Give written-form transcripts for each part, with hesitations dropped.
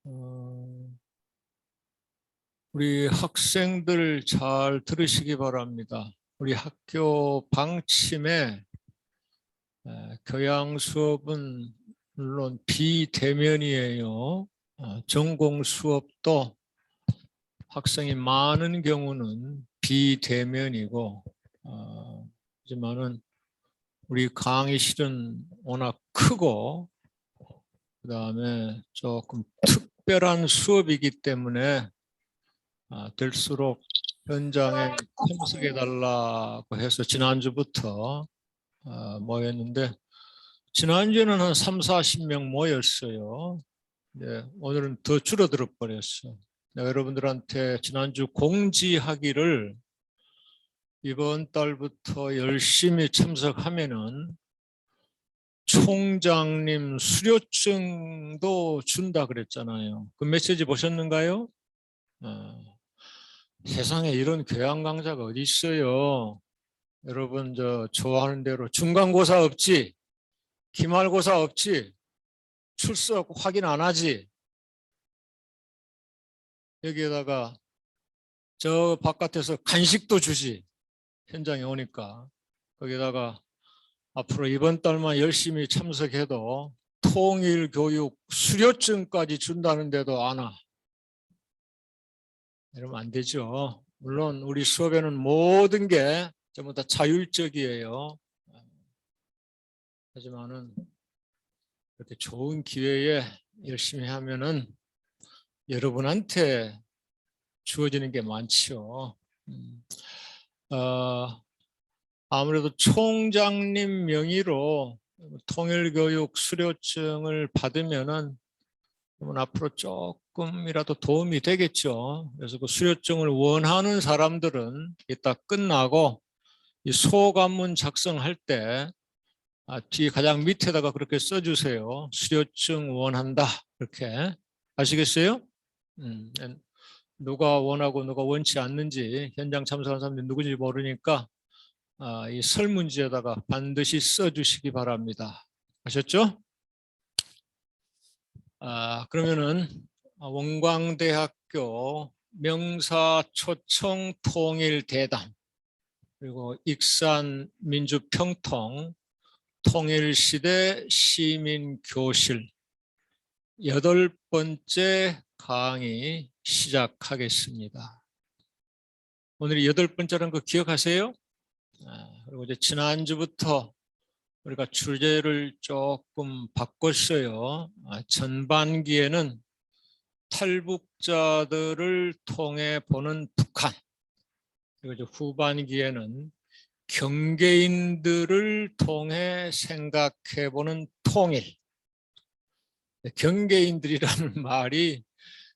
어, 우리 학생들 잘 들으시기 바랍니다. 우리 학교 방침에 교양 수업은 물론 비대면이에요. 전공 수업도 학생이 많은 경우는 비대면이고, 하지만은 우리 강의실은 워낙 크고, 그 다음에 조금 특별한 수업이기 때문에 될수록 현장에 참석해 달라고 해서 지난주부터 모였는데, 지난주에는 한 3, 40명 모였어요. 네, 오늘은 더 줄어들어 버렸어. 내가 여러분들한테 지난주 공지하기를 이번 달부터 열심히 참석하면은 총장님 수료증도 준다 그랬잖아요. 그 메시지 보셨는가요? 세상에 이런 교양 강좌가 어디 있어요? 여러분 저 좋아하는 대로 중간고사 없지? 기말고사 없지? 출석 확인 안 하지? 여기에다가 저 바깥에서 간식도 주지. 현장에 오니까. 거기다가 앞으로 이번 달만 열심히 참석해도 통일교육 수료증까지 준다는데도 안 와. 이러면 안 되죠. 물론 우리 수업에는 모든 게 전부 다 자율적이에요. 하지만은 이렇게 좋은 기회에 열심히 하면은 여러분한테 주어지는 게 많죠. 아무래도 총장님 명의로 통일교육 수료증을 받으면은 앞으로 조금이라도 도움이 되겠죠. 그래서 그 수료증을 원하는 사람들은 이따 끝나고 이 소감문 작성할 때 뒤에 가장 밑에다가 그렇게 써주세요. 수료증 원한다. 이렇게 아시겠어요? 누가 원하고 누가 원치 않는지 현장 참석한 사람들이 누구인지 모르니까 이 설문지에다가 반드시 써주시기 바랍니다. 아셨죠? 그러면은 원광대학교 명사초청통일대담 그리고 익산민주평통 통일시대 시민교실 8번째 강의 시작하겠습니다. 오늘이 8번째라는 거 기억하세요? 그리고 이제 지난주부터 우리가 주제를 조금 바꿨어요. 전반기에는 탈북자들을 통해 보는 북한, 그리고 이제 후반기에는 경계인들을 통해 생각해 보는 통일. 경계인들이라는 말이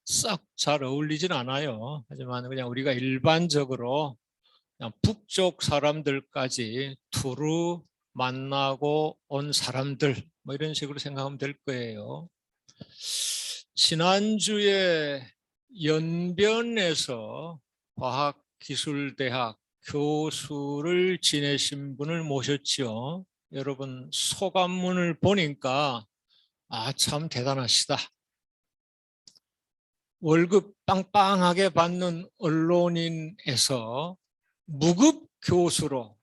썩 잘 어울리진 않아요. 하지만 그냥 우리가 일반적으로 그냥 북쪽 사람들까지 두루 만나고 온 사람들 뭐 이런 식으로 생각하면 될 거예요. 지난주에 연변에서 과학기술대학 교수를 지내신 분을 모셨지요. 여러분 소감문을 보니까 참 대단하시다. 월급 빵빵하게 받는 언론인에서 무급 교수로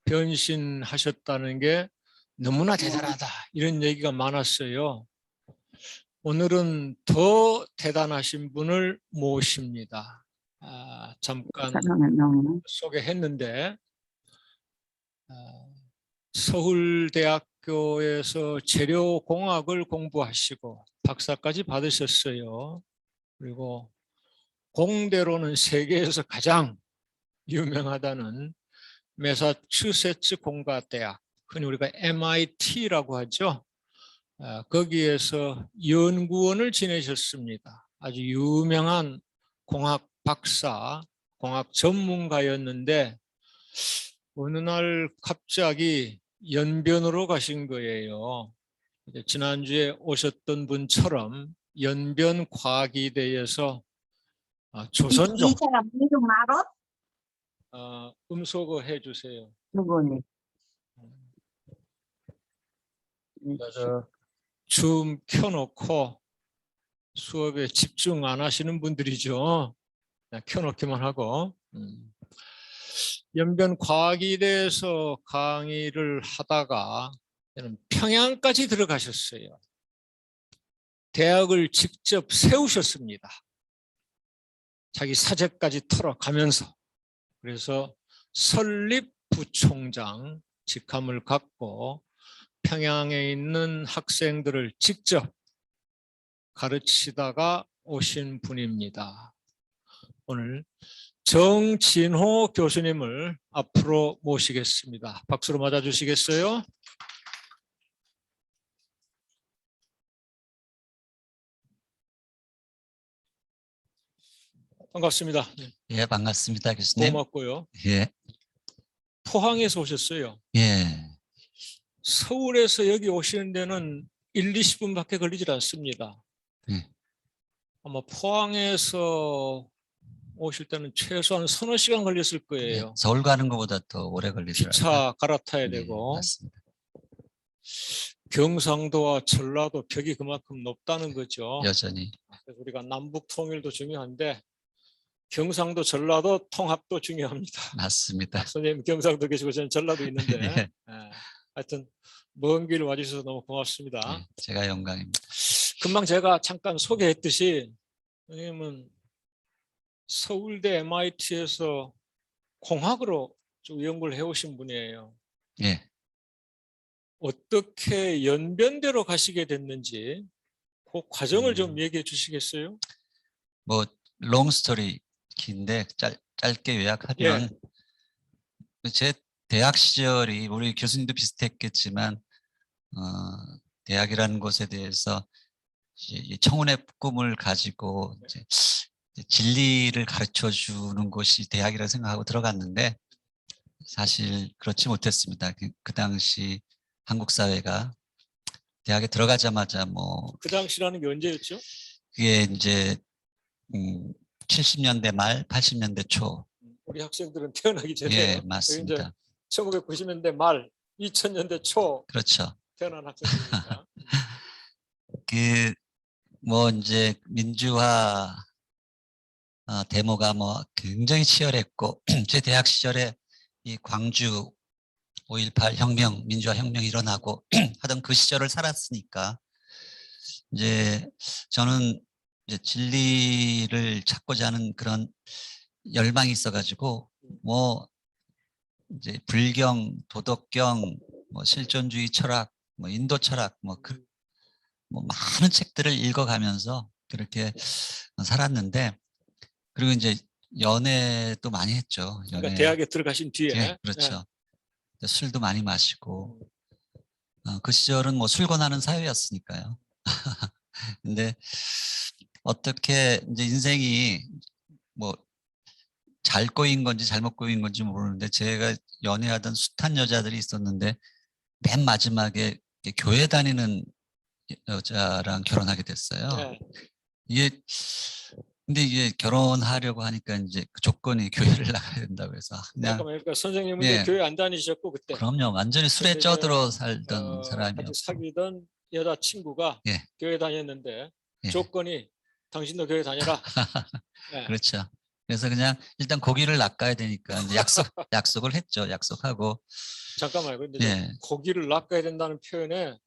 변신하셨다는 게 너무나 대단하다. 이런 얘기가 많았어요. 오늘은 더 대단하신 분을 모십니다. 잠깐 소개했는데 서울대학교에서 재료공학을 공부하시고 박사까지 받으셨어요. 그리고 공대로는 세계에서 가장 유명하다는 매사추세츠 공과대학, 흔히 우리가 MIT라고 하죠. 거기에서 연구원을 지내셨습니다. 아주 유명한 공학 박사, 공학 전문가였는데 어느 날 갑자기 연변으로 가신 거예요. 지난주에 오셨던 분처럼 연변 과기대에서 조선족 음소거 해주세요. 줌 켜놓고 수업에 집중 안 하시는 분들이죠. 그냥 켜놓기만 하고. 연변 과학일에서 강의를 하다가 평양까지 들어가셨어요. 대학을 직접 세우셨습니다. 자기 사재까지 털어가면서. 그래서 설립부총장 직함을 갖고 평양에 있는 학생들을 직접 가르치다가 오신 분입니다. 오늘 정진호 교수님을 앞으로 모시겠습니다. 박수로 맞아주시겠어요? 반갑습니다. 예, 반갑습니다, 교수님. 고맙고요. 예, 포항에서 오셨어요. 예, 서울에서 여기 오시는 데는 1, 20분밖에 걸리질 않습니다. 예. 아마 포항에서 오실 때는 최소한 서너 시간 걸렸을 예, 거예요. 서울 가는 것보다 더 오래 걸리더라고요. 기차 갈아타야 예, 되고. 맞습니다. 경상도와 전라도 벽이 그만큼 높다는 거죠. 여전히. 그래서 우리가 남북 통일도 중요한데 경상도 전라도 통합도 중요합니다. 맞습니다. 선생님 경상도 계시고 저는 전라도 있는데 예. 하여튼 먼 길 와주셔서 너무 고맙습니다. 예, 제가 영광입니다. 금방 제가 잠깐 소개했듯이 선생님은 서울대 MIT에서 공학으로 쭉 연구를 해오신 분이에요. 예, 어떻게 연변대로 가시게 됐는지 그 과정을 좀 얘기해 주시겠어요? 뭐 롱스토리 긴데 짧게 요약하면 제 대학 시절이 우리 교수님도 비슷했겠지만 대학이라는 곳에 대해서 이 청운의 꿈을 가지고 이제 진리를 가르쳐 주는 곳이 대학이라 생각하고 들어갔는데 사실 그렇지 못했습니다. 그 당시 한국 사회가 대학에 들어가자마자 뭐 그 당시라는 게 언제였죠? 그게 이제 70년대 말 80년대 초. 우리 학생들은 태어나기 전에 예, 맞습니다. 1990년대 말 2000년대 초 그렇죠. 태어난 학생들입니다. 그 뭐 이제 민주화 데모가 뭐 굉장히 치열했고 제 대학 시절에 이 광주 5.18 혁명, 민주화 혁명이 일어나고 하던 그 시절을 살았으니까 이제 저는 이제 진리를 찾고자 하는 그런 열망이 있어가지고 뭐 이제 불경, 도덕경, 뭐 실존주의 철학, 뭐 인도 철학, 뭐 많은 책들을 읽어가면서 그렇게 살았는데 그리고 이제 연애도 많이 했죠. 연애. 그러니까 대학에 들어가신 뒤에. 예, 그렇죠. 술도 많이 마시고 그 시절은 뭐 술 권하는 사회였으니까요. 근데 어떻게 이제 인생이 뭐 잘 꼬인 건지 잘못 꼬인 건지 모르는데 제가 연애하던 숱한 여자들이 있었는데 맨 마지막에 교회 다니는 여자랑 결혼하게 됐어요. 근데 이게 결혼하려고 하니까 이제 그 조건이 교회를 나가야 된다고 해서 그냥. 그러니까 선생님은 교회 안 다니셨고 그때. 그럼요. 완전히 술에 쪄들어 살던 같이 사람이었고. 사귀던 여자친구가 교회 다녔는데 조건이 당신도 교회 다녀라. 그렇죠. 그래서 그냥 일단 고기를 낚아야 되니까 이제 약속을 했죠. 약속하고. 잠깐만요. 근데 고기를 낚아야 된다는 표현에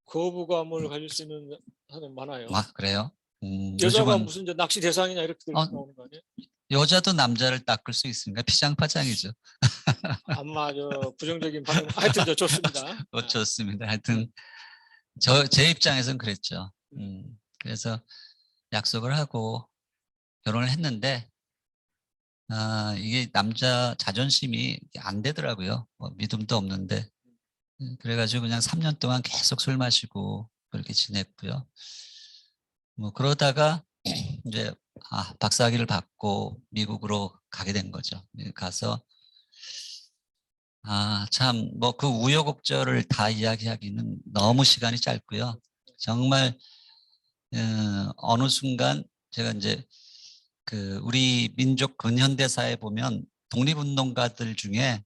거부감을 가질 수 있는 사람이 많아요. 그래요? 여자가 요즘은 무슨 낚시 대상이냐 이렇게 나오는 거 아니에요? 여자도 남자를 낚을 수 있으니까 피장파장이죠. 아마 부정적인 반응. 하여튼 좋습니다. 좋습니다. 하여튼 제 입장에서는 그랬죠. 그래서 약속을 하고 결혼을 했는데 이게 남자 자존심이 안 되더라고요. 믿음도 없는데. 그래가지고 그냥 3년 동안 계속 술 마시고 그렇게 지냈고요. 뭐 그러다가 이제 박사학위를 받고 미국으로 가게 된 거죠. 가서 참 뭐 그 우여곡절을 다 이야기하기는 너무 시간이 짧고요. 정말 어느 순간 제가 이제 우리 민족 근현대사에 보면 독립운동가들 중에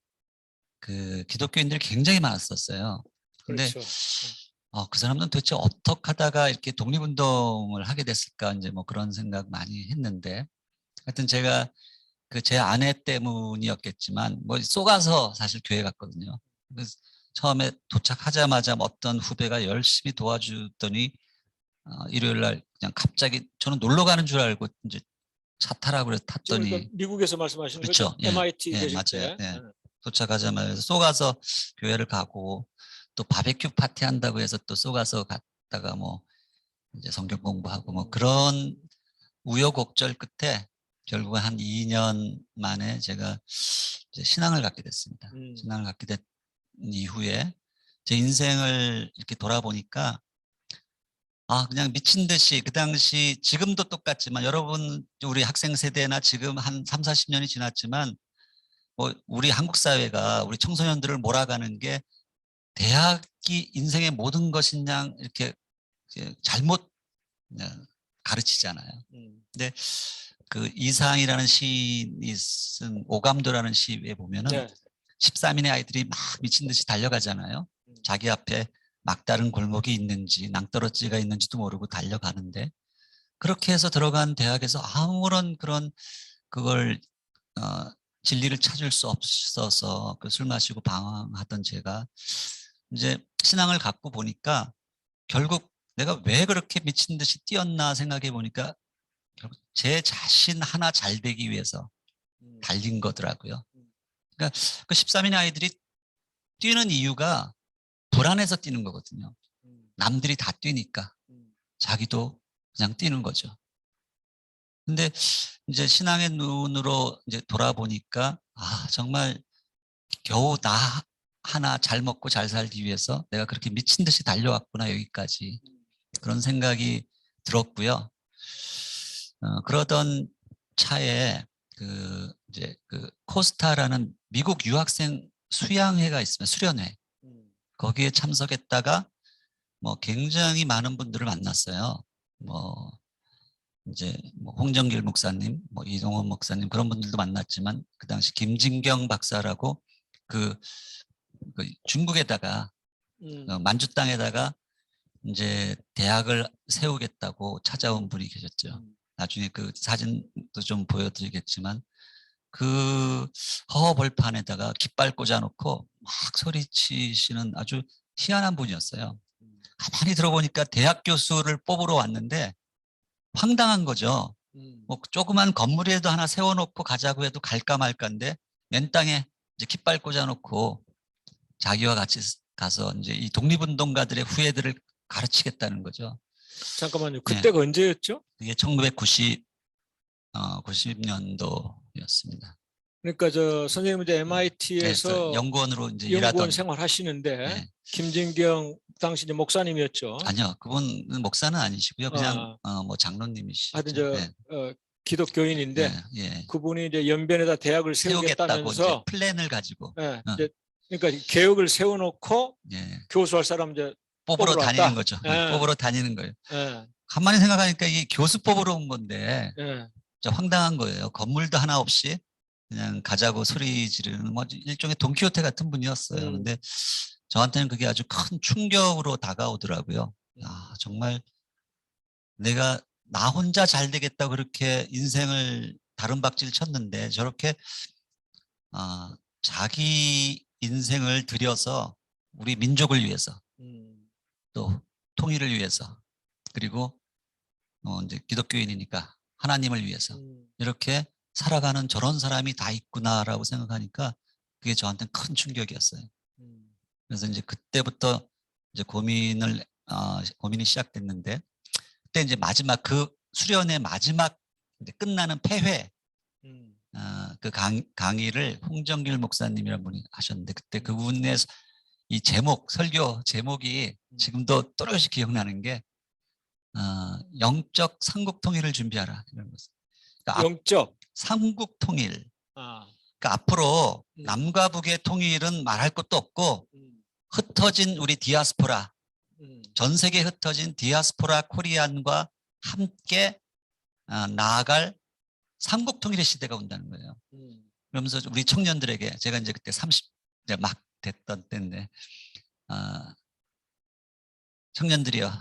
기독교인들이 굉장히 많았었어요. 근데 그렇죠. 그 사람은 도대체 어떻게 하다가 이렇게 독립운동을 하게 됐을까 이제 뭐 그런 생각 많이 했는데 하여튼 제가 그 제 아내 때문이었겠지만 뭐 쏘가서 사실 교회 갔거든요. 그래서 처음에 도착하자마자 어떤 후배가 열심히 도와주더니 일요일 날 그냥 갑자기 저는 놀러 가는 줄 알고 이제 차 타라고 그래서 지금 탔더니 그러니까 미국에서 말씀하시는 거죠? 그렇죠. 예. MIT 예, 계실 맞아요. 때. 예. 도착하자마자 쏘가서 교회를 가고 또 바베큐 파티 한다고 해서 또 쏘가서 갔다가 뭐 이제 성경 공부하고 뭐 그런 우여곡절 끝에 결국은 한 2년 만에 제가 이제 신앙을 갖게 됐습니다. 신앙을 갖게 된 이후에 제 인생을 이렇게 돌아보니까 그냥 미친 듯이 그 당시 지금도 똑같지만 여러분 우리 학생 세대나 지금 한 3, 40년이 지났지만 뭐 우리 한국 사회가 우리 청소년들을 몰아가는 게 대학이 인생의 모든 것이냐 이렇게 잘못 가르치잖아요. 근데 그 이상이라는 시인이 쓴 오감도라는 시에 보면은 네. 13인의 아이들이 막 미친 듯이 달려가잖아요. 자기 앞에 막다른 골목이 있는지 낭떠러지가 있는지도 모르고 달려가는데 그렇게 해서 들어간 대학에서 아무런 그런 그걸 진리를 찾을 수 없어서 그 술 마시고 방황하던 제가 이제 신앙을 갖고 보니까 결국 내가 왜 그렇게 미친 듯이 뛰었나 생각해 보니까 결국 제 자신 하나 잘 되기 위해서 달린 거더라고요. 그러니까 그 13인의 아이들이 뛰는 이유가 불안해서 뛰는 거거든요. 남들이 다 뛰니까 자기도 그냥 뛰는 거죠. 근데 이제 신앙의 눈으로 이제 돌아보니까 정말 겨우 나 하나 잘 먹고 잘 살기 위해서 내가 그렇게 미친 듯이 달려왔구나 여기까지 그런 생각이 들었고요. 그러던 차에 이제 코스타라는 미국 유학생 수양회가 있으면 수련회 거기에 참석했다가 뭐 굉장히 많은 분들을 만났어요. 뭐 이제 뭐 홍정길 목사님, 뭐 이동원 목사님 그런 분들도 만났지만 그 당시 김진경 박사라고 그 중국에다가 만주 땅에다가 이제 대학을 세우겠다고 찾아온 분이 계셨죠. 나중에 그 사진도 좀 보여드리겠지만 그 허허벌판에다가 깃발 꽂아놓고 막 소리치시는 아주 희한한 분이었어요. 가만히 들어보니까 대학 교수를 뽑으러 왔는데 황당한 거죠. 뭐 조그만 건물이라도 하나 세워놓고 가자고 해도 갈까 말까인데 맨 땅에 이제 깃발 꽂아놓고 자기와 같이 가서 이제 이 독립운동가들의 후예들을 가르치겠다는 거죠. 잠깐만요. 그때가 언제였죠? 이게 1990년도였습니다. 그러니까 저 선생님은 이제 MIT에서 연구원으로 이제 연구원 일하던. 생활하시는데 김진경 당시 이제 목사님이었죠. 아니요, 그분은 목사는 아니시고요. 그냥 뭐 장로님이시죠. 하여튼 기독교인인데 예. 그분이 이제 연변에다 대학을 세우겠다고 이제 세우겠다면서 플랜을 가지고 이제 그러니까 계획을 세워놓고 교수할 사람 이제 뽑으러 왔다. 다니는 거죠. 뽑으러 다니는 거예요. 예. 가만히 생각하니까 이게 교수 뽑으러 온 건데 예. 진짜 황당한 거예요. 건물도 하나 없이 그냥 가자고 소리 지르는 뭐 일종의 돈키호테 같은 분이었어요. 근데 저한테는 그게 아주 큰 충격으로 다가오더라고요. 정말 내가 나 혼자 잘 되겠다 그렇게 인생을 다른박질 쳤는데 저렇게 자기 인생을 들여서 우리 민족을 위해서 또 통일을 위해서 그리고 이제 기독교인이니까 하나님을 위해서 이렇게 살아가는 저런 사람이 다 있구나라고 생각하니까 그게 저한테는 큰 충격이었어요. 그래서 이제 그때부터 이제 고민이 시작됐는데 그때 이제 마지막 그 수련의 마지막 이제 끝나는 폐회 그 강의를 홍정길 목사님이라는 분이 하셨는데 그때 그분의 이 설교 제목이 지금도 또렷이 기억나는 게 영적 삼국 통일을 준비하라 이런 거죠. 그러니까 영적 삼국 통일. 그러니까 앞으로 남과 북의 통일은 말할 것도 없고 흩어진 우리 디아스포라, 전 세계에 흩어진 디아스포라 코리안과 함께 나아갈 삼국 통일의 시대가 온다는 거예요. 그러면서 우리 청년들에게 제가 이제 그때 30대 막 됐던 때인데 청년들이여,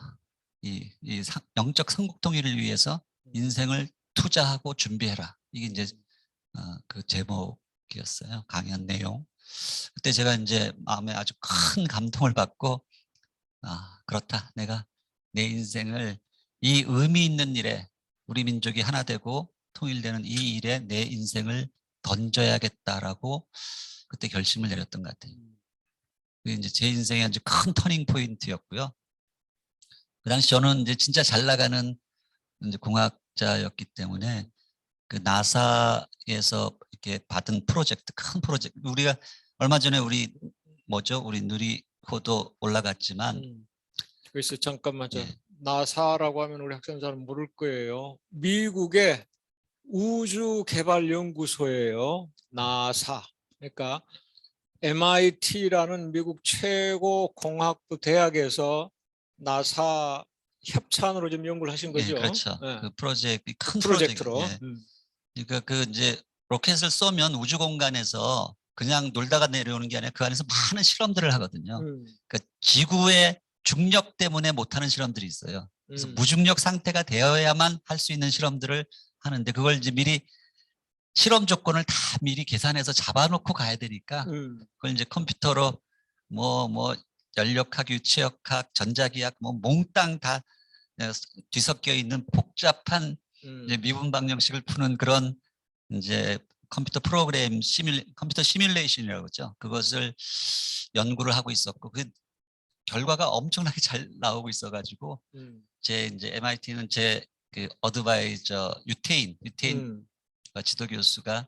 영적 성국통일을 위해서 인생을 투자하고 준비해라. 이게 이제 그 제목이었어요. 강연 내용. 그때 제가 이제 마음에 아주 큰 감동을 받고, 그렇다. 내가 내 인생을 이 의미 있는 일에, 우리 민족이 하나 되고 통일되는 이 일에 내 인생을 던져야겠다라고 그때 결심을 내렸던 것 같아요. 그게 이제 제 인생의 아주 큰 터닝 포인트였고요. 그 당시 저는 이제 진짜 잘 나가는 이제 공학자였기 때문에 그 나사에서 이렇게 받은 프로젝트, 큰 프로젝트, 우리가 얼마 전에 우리 누리호도 올라갔지만 그래서 잠깐만 예. 나사라고 하면 우리 학생들은 모를 거예요. 미국의 우주개발연구소예요. 나사. 그러니까 MIT라는 미국 최고 공학부 대학에서 나사 협찬으로 지금 연구를 하신 거죠. 예, 그렇죠. 네. 그 프로젝트, 큰 프로젝트로. 프로젝트. 예. 그러니까 그 이제 로켓을 쏘면 우주 공간에서 그냥 놀다가 내려오는 게 아니라 그 안에서 많은 실험들을 하거든요. 그러니까 지구의 중력 때문에 못하는 실험들이 있어요. 그래서 무중력 상태가 되어야만 할 수 있는 실험들을 하는데 그걸 이제 미리 실험 조건을 다 미리 계산해서 잡아놓고 가야 되니까 그걸 이제 컴퓨터로 뭐 연력학, 유체역학, 전자기학 뭐 몽땅 다 뒤섞여 있는 복잡한 이제 미분 방정식을 푸는 그런 이제 컴퓨터 프로그램 컴퓨터 시뮬레이션이라고 그러죠. 그것을 연구를 하고 있었고 그 결과가 엄청나게 잘 나오고 있어가지고 제 이제 MIT는 제 그 어드바이저 유태인 지도 교수가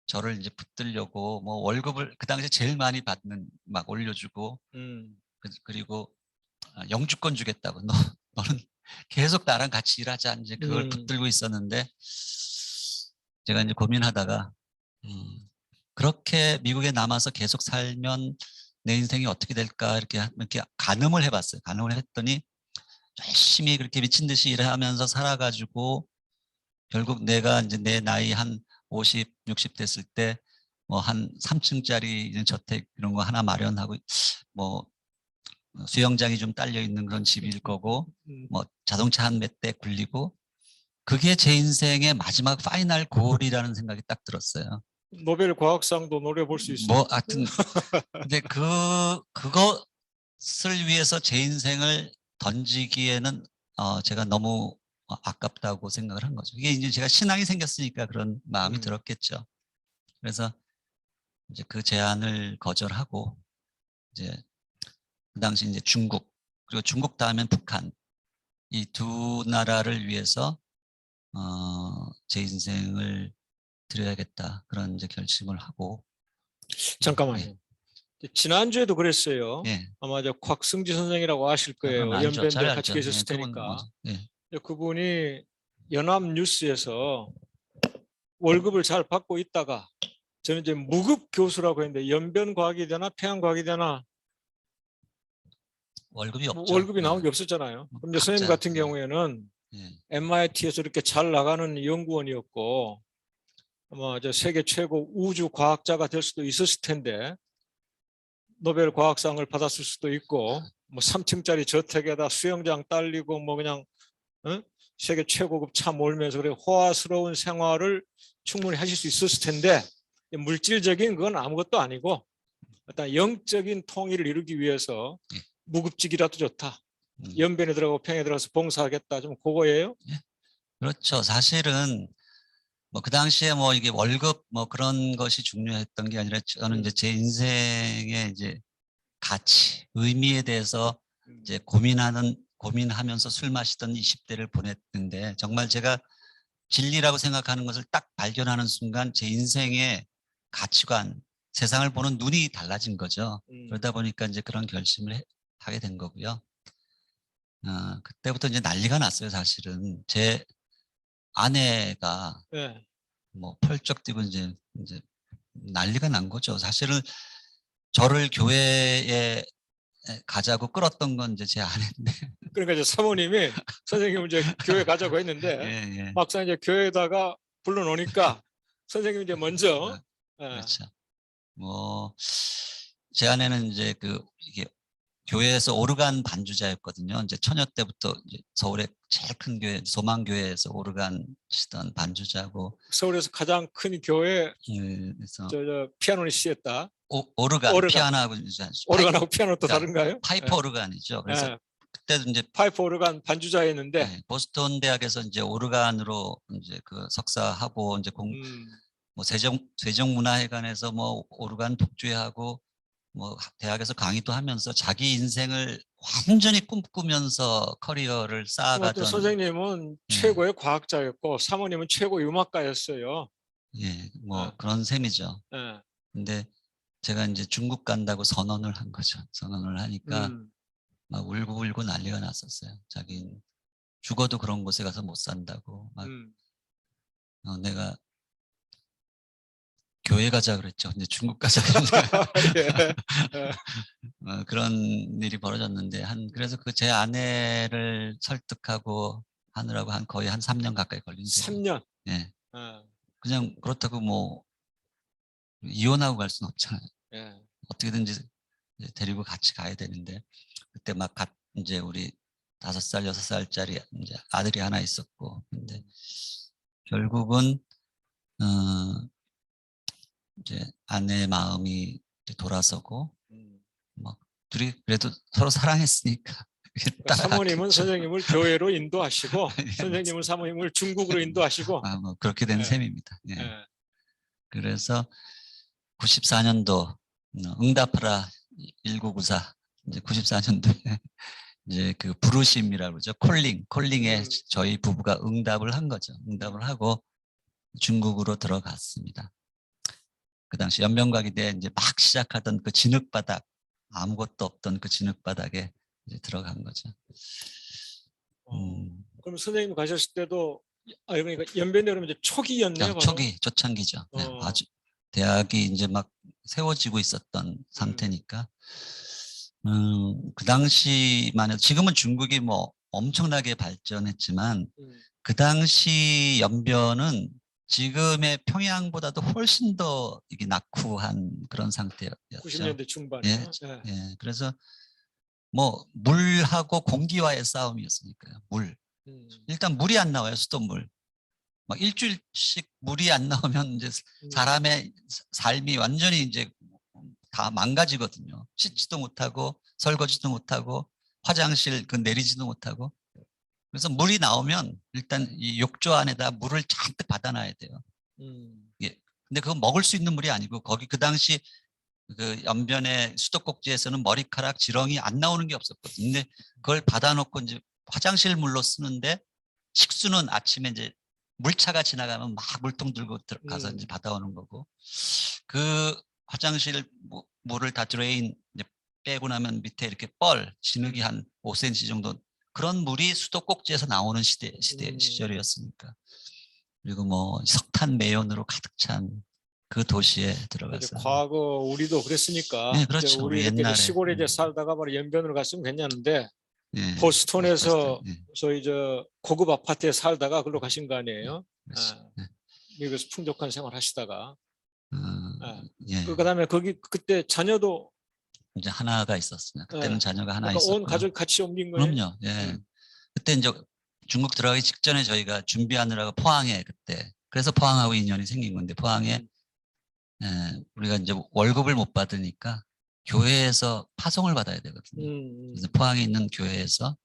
저를 이제 붙들려고 뭐 월급을 그 당시에 제일 많이 받는 막 올려주고 그리고 영주권 주겠다고 너는 계속 나랑 같이 일하자 이제 그걸 붙들고 있었는데 제가 이제 고민하다가 그렇게 미국에 남아서 계속 살면 내 인생이 어떻게 될까 이렇게 가늠을 해봤어요. 가늠을 했더니 열심히 그렇게 미친 듯이 일하면서 살아가지고 결국 내가 이제 내 나이 한 50, 60 됐을 때 뭐 한 3층짜리 저택 이런 거 하나 마련하고 뭐 수영장이 좀 딸려 있는 그런 집일 거고 뭐 자동차 한 몇 대 굴리고 그게 제 인생의 마지막 파이널 골이라는 생각이 딱 들었어요. 노벨 과학상도 노려볼 수 있어요. 뭐 하여튼 근데 그것을 위해서 제 인생을 던지기에는 제가 너무 아깝다고 생각을 한 거죠. 이게 이제 제가 신앙이 생겼으니까 그런 마음이 들었겠죠. 그래서 이제 그 제안을 거절하고 이제 그 당시 이제 중국 그리고 중국 다음엔 북한 이 두 나라를 위해서 제 인생을 드려야겠다 그런 이제 결심을 하고 잠깐만요. 지난주에도 그랬어요. 예. 아마 곽승지 선생이라고 아실 거예요. 알죠. 연변대 잘 같이 알죠. 계셨을 예, 그분 테니까. 예. 그분이 연합뉴스에서 월급을 잘 받고 있다가 저는 이제 무급 교수라고 했는데 연변과학이 되나 태양과학이 되나 월급이 뭐 없죠. 월급이 나온 게 없었잖아요. 그럼 이제 선생님 같은 경우에는 MIT에서 이렇게 잘 나가는 연구원이었고 아마 세계 최고 우주 과학자가 될 수도 있었을 텐데 노벨 과학상을 받았을 수도 있고 뭐 3층짜리 저택에다 수영장 딸리고 뭐 그냥 세계 최고급 차 몰면서 그래 호화스러운 생활을 충분히 하실 수 있었을 텐데 물질적인 그건 아무것도 아니고 어떤 영적인 통일을 이루기 위해서 무급직이라도 좋다. 연변에 들어가고 평에 들어가서 봉사하겠다. 좀 그거예요? 그렇죠. 사실은 뭐 그 당시에 뭐 이게 월급 뭐 그런 것이 중요했던 게 아니라 저는 이제 제 인생의 이제 가치, 의미에 대해서 이제 고민하면서 술 마시던 20대를 보냈는데 정말 제가 진리라고 생각하는 것을 딱 발견하는 순간 제 인생의 가치관, 세상을 보는 눈이 달라진 거죠. 그러다 보니까 이제 그런 결심을 하게 된 거고요. 그때부터 이제 난리가 났어요, 사실은. 제 아내가 뭐 펄쩍 뛰고 이제 난리가 난 거죠. 사실은 저를 교회에 가자고 끌었던 건 이제 제 아내인데. 그러니까 이제 사모님이 선생님 이제 교회 가자고 했는데 막상 이제 교회에다가 불러놓으니까 선생님 이제 먼저 그렇죠. 뭐 제 아내는 이제 이게 교회에서 오르간 반주자였거든요. 이제 처녀 때부터 이제 서울의 제일 큰 교회 소망교회에서 오르간 치던 반주자고 서울에서 가장 큰 교회 그래서 저 피아노니스트였다. 오르간 오르간. 피아노하고 이제 오르간하고 피아노 또 그러니까 다른가요? 파이프 오르간이죠. 그래서 예. 그때도 이제 파이프 오르간 반주자였는데 보스턴 대학에서 이제 오르간으로 이제 그 석사하고 이제 뭐 세종문화회관에서 뭐 오르간 독주회하고 뭐 대학에서 강의도 하면서 자기 인생을 완전히 꿈꾸면서 커리어를 어떤 쌓아가던 선생님은 예, 최고의 과학자였고 사모님은 최고의 음악가였어요. 뭐 예. 그런 셈이죠. 예. 근데 제가 이제 중국 간다고 선언을 한 거죠. 선언을 하니까 음. 막 울고 난리가 났었어요. 자기는 죽어도 그런 곳에 가서 못 산다고 막 음. 내가 교회 가자 그랬죠. 근데 중국 가자 그랬는데 예. 예. 그런 일이 벌어졌는데 그래서 그 제 아내를 설득하고 하느라고 거의 한 3년 가까이 걸린 셈이에요. 3년. 예. 예. 그냥 그렇다고 뭐 이혼하고 갈 수는 없잖아요. 예. 어떻게든지 이제 데리고 같이 가야 되는데 그때 막 이제 우리 5살, 6살짜리 이제 아들이 하나 있었고 근데 결국은 이제 아내의 마음이 돌아서고 음. 막 둘이 그래도 서로 사랑했으니까 그러니까 사모님은 따라갔겠죠. 선생님을 교회로 인도하시고 예, 선생님은 사모님을 중국으로 인도하시고 뭐 그렇게 된 예. 셈입니다. 예. 예. 그래서 94년도 응답하라 1994 이제 94년도에 이제 그 부르심이라고 그러죠. 콜링에 음. 저희 부부가 응답을 한 거죠. 응답을 하고 중국으로 들어갔습니다. 그 당시 연명각이 이제 막 시작하던 그 진흙바닥 아무것도 없던 그 진흙바닥에 이제 들어간 거죠. 그럼 선생님 가셨을 때도 그러니까 연변에 그러면 이제 초기였네요, 바로. 초창기죠. 네, 어. 아주 대학이 이제 막 세워지고 있었던 상태니까 그 당시만 해도 지금은 중국이 뭐 엄청나게 발전했지만 음. 그 당시 연변은 지금의 평양보다도 훨씬 더 이게 낙후한 그런 상태였죠. 90년대 중반이요. 예. 그래서 뭐 물하고 공기와의 싸움이었으니까요. 일단 물이 안 나와요. 수돗물. 막 일주일씩 물이 안 나오면 이제 사람의 삶이 완전히 이제 다 망가지거든요. 씻지도 못하고 설거지도 못하고 화장실 내리지도 못하고 그래서 물이 나오면 일단 이 욕조 안에다 물을 잔뜩 받아놔야 돼요. 예. 근데 그거 먹을 수 있는 물이 아니고 거기 그 당시 그 연변의 수도꼭지에서는 머리카락 지렁이 안 나오는 게 없었거든요. 근데 그걸 받아놓고 이제 화장실 물로 쓰는데 식수는 아침에 이제 물차가 지나가면 막 물통 들고 가서 이제 받아오는 거고 그 화장실 물을 다 드레인 이제 빼고 나면 밑에 이렇게 진흙이 한 5cm 정도 그런 물이 수도꼭지에서 나오는 시절이었으니까 그리고 뭐 석탄 매연으로 가득 찬 그 도시에 들어가서 과거 우리도 그랬으니까 네, 이제 그렇죠. 우리 우리 이렇게 옛날에 시골에 이제 살다가 바로 연변으로 갔으면 괜찮은데 예, 보스턴에서 예, 저희 저 고급 아파트에 살다가 그걸로 가신 거 아니에요? 그렇죠. 예. 미국에서 풍족한 생활 하시다가 예. 그다음에 거기 그때 자녀도 이제 하나가 있었어요. 그때는 자녀가 하나 그러니까 온 있었고요. 가족 같이 옮긴 거예요? 그럼요. 예. 그때 이제 중국 들어가기 직전에 저희가 준비하느라고 포항에 그때 그래서 포항하고 인연이 생긴 건데 포항에 우리가 이제 월급을 못 받으니까 교회에서 파송을 받아야 되거든요. 그래서 포항에 있는 교회에서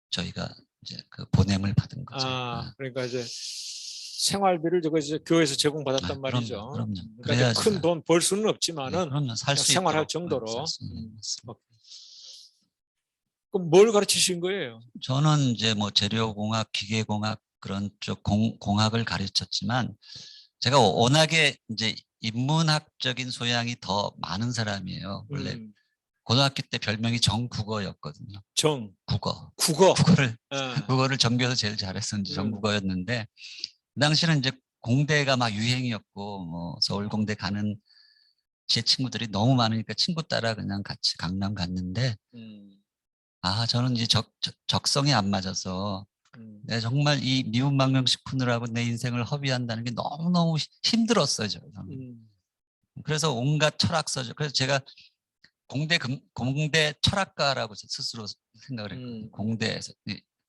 저희가 이제 그 보냄을 받은 거죠. 그러니까 이제 생활비를 저거 이제 교회에서 제공받았단 말이죠. 그럼요. 그러니까 큰 돈 벌 수는 없지만은 그럼요. 살 수 생활할 있도록 정도로. 맞습니다. 그럼 뭘 가르치신 거예요? 저는 이제 뭐 재료공학, 기계공학 그런 쪽 공학을 가르쳤지만 제가 워낙에 이제 인문학적인 소양이 더 많은 사람이에요. 원래 고등학교 때 별명이 정국어였거든요. 국어를 전교에서 제일 잘했었는지 정국어였는데 그 당시는 이제 공대가 막 유행이었고 뭐 서울공대 가는 제 친구들이 너무 많으니까 친구 따라 그냥 같이 강남 갔는데 저는 이제 적성이 안 맞아서 내가 정말 이 미분망명식 푸느라고 내 인생을 허비한다는 게 너무너무 힘들었어요. 저는. 그래서 온갖 철학서적 그래서 제가 공대 철학가라고 스스로 생각을 했거든요. 공대에서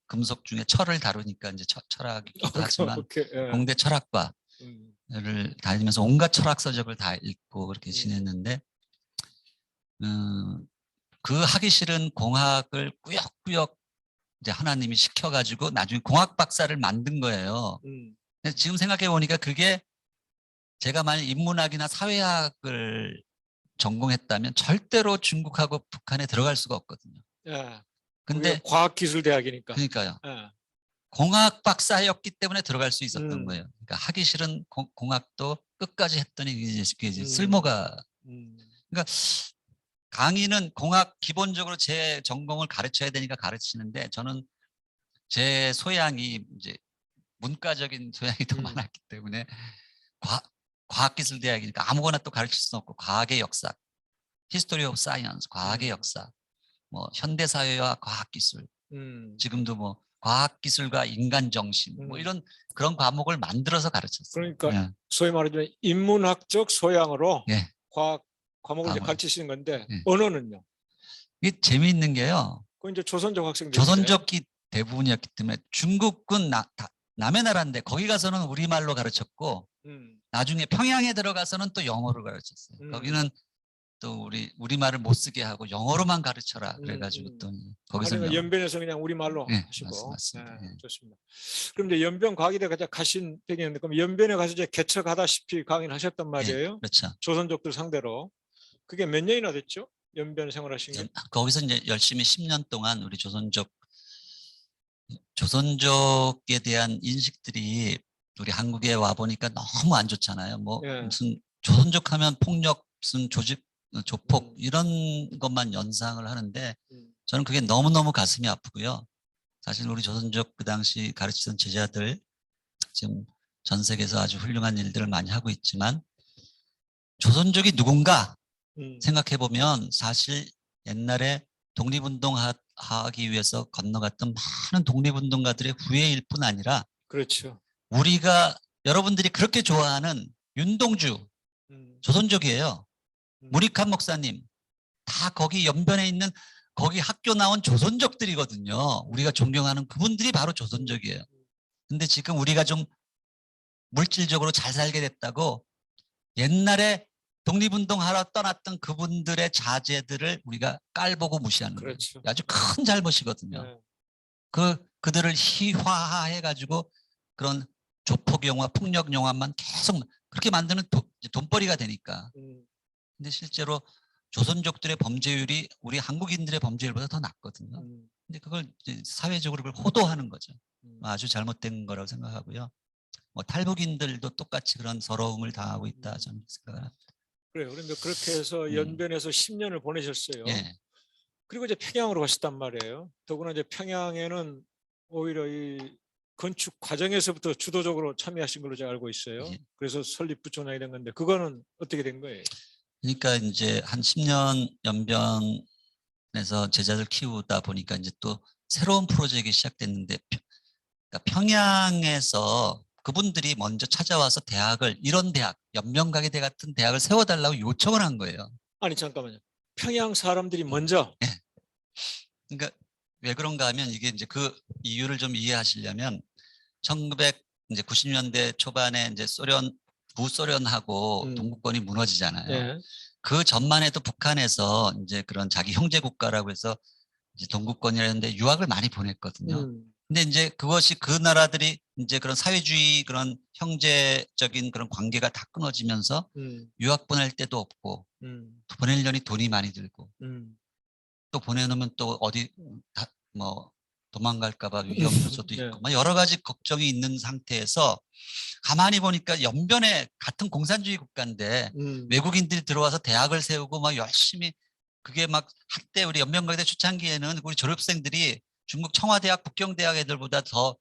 금속 중에 철을 다루니까 이제 철학이기도 하지만 예. 공대 철학과를 다니면서 온갖 철학 서적을 다 읽고 그렇게 지냈는데 그 하기 싫은 공학을 꾸역꾸역 이제 하나님이 시켜가지고 나중에 공학 박사를 만든 거예요. 근데 지금 생각해 보니까 그게 제가 만약 인문학이나 사회학을 전공했다면 절대로 중국하고 북한에 들어갈 수가 없거든요. 예. 근데 과학기술대학이니까. 그러니까요. 예. 공학 박사였기 때문에 들어갈 수 있었던 음. 거예요. 그러니까 하기 싫은 공학도 끝까지 했더니 그게 이제 음. 쓸모가. 그러니까 강의는 공학 기본적으로 제 전공을 가르쳐야 되니까 가르치는데 저는 제 소양이 이제 문과적인 소양이 더 많았기 때문에 과학기술대학이니까 아무거나 또 가르칠 수는 없고 과학의 역사, 히스토리 오브 사이언스, 과학의 역사, 뭐 현대사회와 과학기술, 지금도 뭐 과학기술과 인간정신 뭐 이런 그런 과목을 만들어서 가르쳤어요. 그러니까 소위 말하자면 인문학적 소양으로 예. 과학 과목을 이제 가르치시는 건데 예. 언어는요? 이게 재미있는 게요. 그 이제 조선족 학생들 조선족이 대부분이었기 때문에 중국은 남의 나라인데 거기 가서는 우리말로 가르쳤고 나중에 평양에 들어가서는 또 영어로 가르쳤어요. 거기는 또 우리말을 못 쓰게 하고 영어로만 가르쳐라 그래가지고 또 거기서 그러니까 연변에서 그냥 우리말로 네, 하시고. 맞습니다. 네, 좋습니다. 그럼 이제 연변 과기대 가신 배경인데 그럼 연변에 가서 이제 개척하다시피 강의를 하셨단 말이에요. 네, 그렇죠. 조선족들 상대로. 그게 몇 년이나 됐죠? 연변 생활하신 게? 거기서 이제 열심히 10년 동안 우리 조선족에 대한 인식들이 우리 한국에 와 보니까 너무 안 좋잖아요. 뭐 무슨 조선족 하면 폭력, 무슨 조폭 이런 것만 연상을 하는데 저는 그게 너무너무 가슴이 아프고요. 사실 우리 조선족 그 당시 가르치던 제자들 지금 전 세계에서 아주 훌륭한 일들을 많이 하고 있지만 조선족이 누군가 생각해 보면 사실 옛날에 독립운동하기 위해서 건너갔던 많은 독립운동가들의 후예일 뿐 아니라 그렇죠. 우리가 여러분들이 그렇게 좋아하는 윤동주 조선족이에요. 무리칸 목사님 다 거기 연변에 있는 거기 학교 나온 조선족들이거든요. 우리가 존경하는 그분들이 바로 조선족이에요. 근데 지금 우리가 좀 물질적으로 잘 살게 됐다고 옛날에 독립운동하러 떠났던 그분들의 자제들을 우리가 깔보고 무시하는 거예요. 그렇죠. 아주 큰 잘못이거든요. 네. 그들을 희화화해가지고 그런 조폭 영화, 폭력 영화만 계속 그렇게 만드는 돈벌이가 되니까. 근데 실제로 조선족들의 범죄율이 우리 한국인들의 범죄율보다 더 낮거든요. 근데 그걸 이제 사회적으로 그걸 호도하는 거죠. 아주 잘못된 거라고 생각하고요. 뭐 탈북인들도 똑같이 그런 서러움을 당하고 있다 저는 생각을 합니다. 그래요. 그런데 그렇게 해서 연변에서 10년을 보내셨어요. 예. 그리고 이제 평양으로 가셨단 말이에요. 더구나 이제 평양에는 오히려 이 건축 과정에서부터 주도적으로 참여하신 걸로 제가 알고 있어요. 예. 그래서 설립 부총장이 된 건데 그거는 어떻게 된 거예요? 그러니까 이제 한 10년 연변에서 제자들 키우다 보니까 이제 또 새로운 프로젝트가 시작됐는데 그러니까 평양에서 그분들이 먼저 찾아와서 대학을 이런 대학, 연명가계대 같은 대학을 세워달라고 요청을 한 거예요. 아니 잠깐만요. 평양 사람들이 먼저. 네. 그러니까 왜 그런가 하면 이게 이제 그 이유를 좀 이해하시려면 1990년대 초반에 이제 구소련하고 동구권이 무너지잖아요. 네. 그 전만 해도 북한에서 이제 그런 자기 형제 국가라고 해서 이제 동구권이라는데 유학을 많이 보냈거든요. 근데 이제 그것이 그 나라들이 이제 그런 사회주의 그런 형제적인 그런 관계가 다 끊어지면서 유학 보낼 데도 없고 또 보내려니 돈이 많이 들고 또 보내놓으면 또 어디 뭐 도망갈까봐 위험 요소도 있고 막 여러 가지 걱정이 있는 상태에서 가만히 보니까 연변에 같은 공산주의 국가인데 외국인들이 들어와서 대학을 세우고 막 열심히 그게 막 한때 우리 연변가대 초창기에는 우리 졸업생들이 중국 청와대학, 북경대학 애들보다 더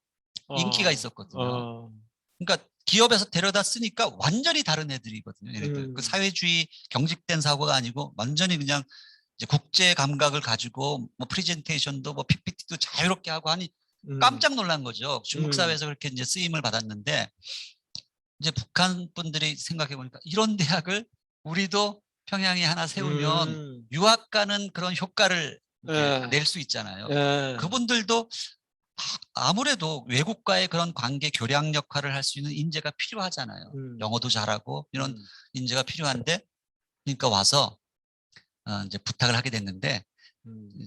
인기가 있었거든요. 그러니까 기업에서 데려다 쓰니까 완전히 다른 애들이거든요. 얘네들. 그 사회주의 경직된 사고가 아니고 완전히 그냥 이제 국제 감각을 가지고 뭐 프레젠테이션도 뭐 PPT도 자유롭게 하고 하니 깜짝 놀란 거죠. 중국 사회에서 그렇게 이제 쓰임을 받았는데 이제 북한 분들이 생각해 보니까 이런 대학을 우리도 평양이 하나 세우면 음. 유학 가는 그런 효과를 예. 낼 수 있잖아요. 예. 그분들도 아무래도 외국과의 그런 관계 교량 역할을 할 수 있는 인재가 필요하잖아요. 영어도 잘하고 이런 인재가 필요한데, 그러니까 와서 이제 부탁을 하게 됐는데,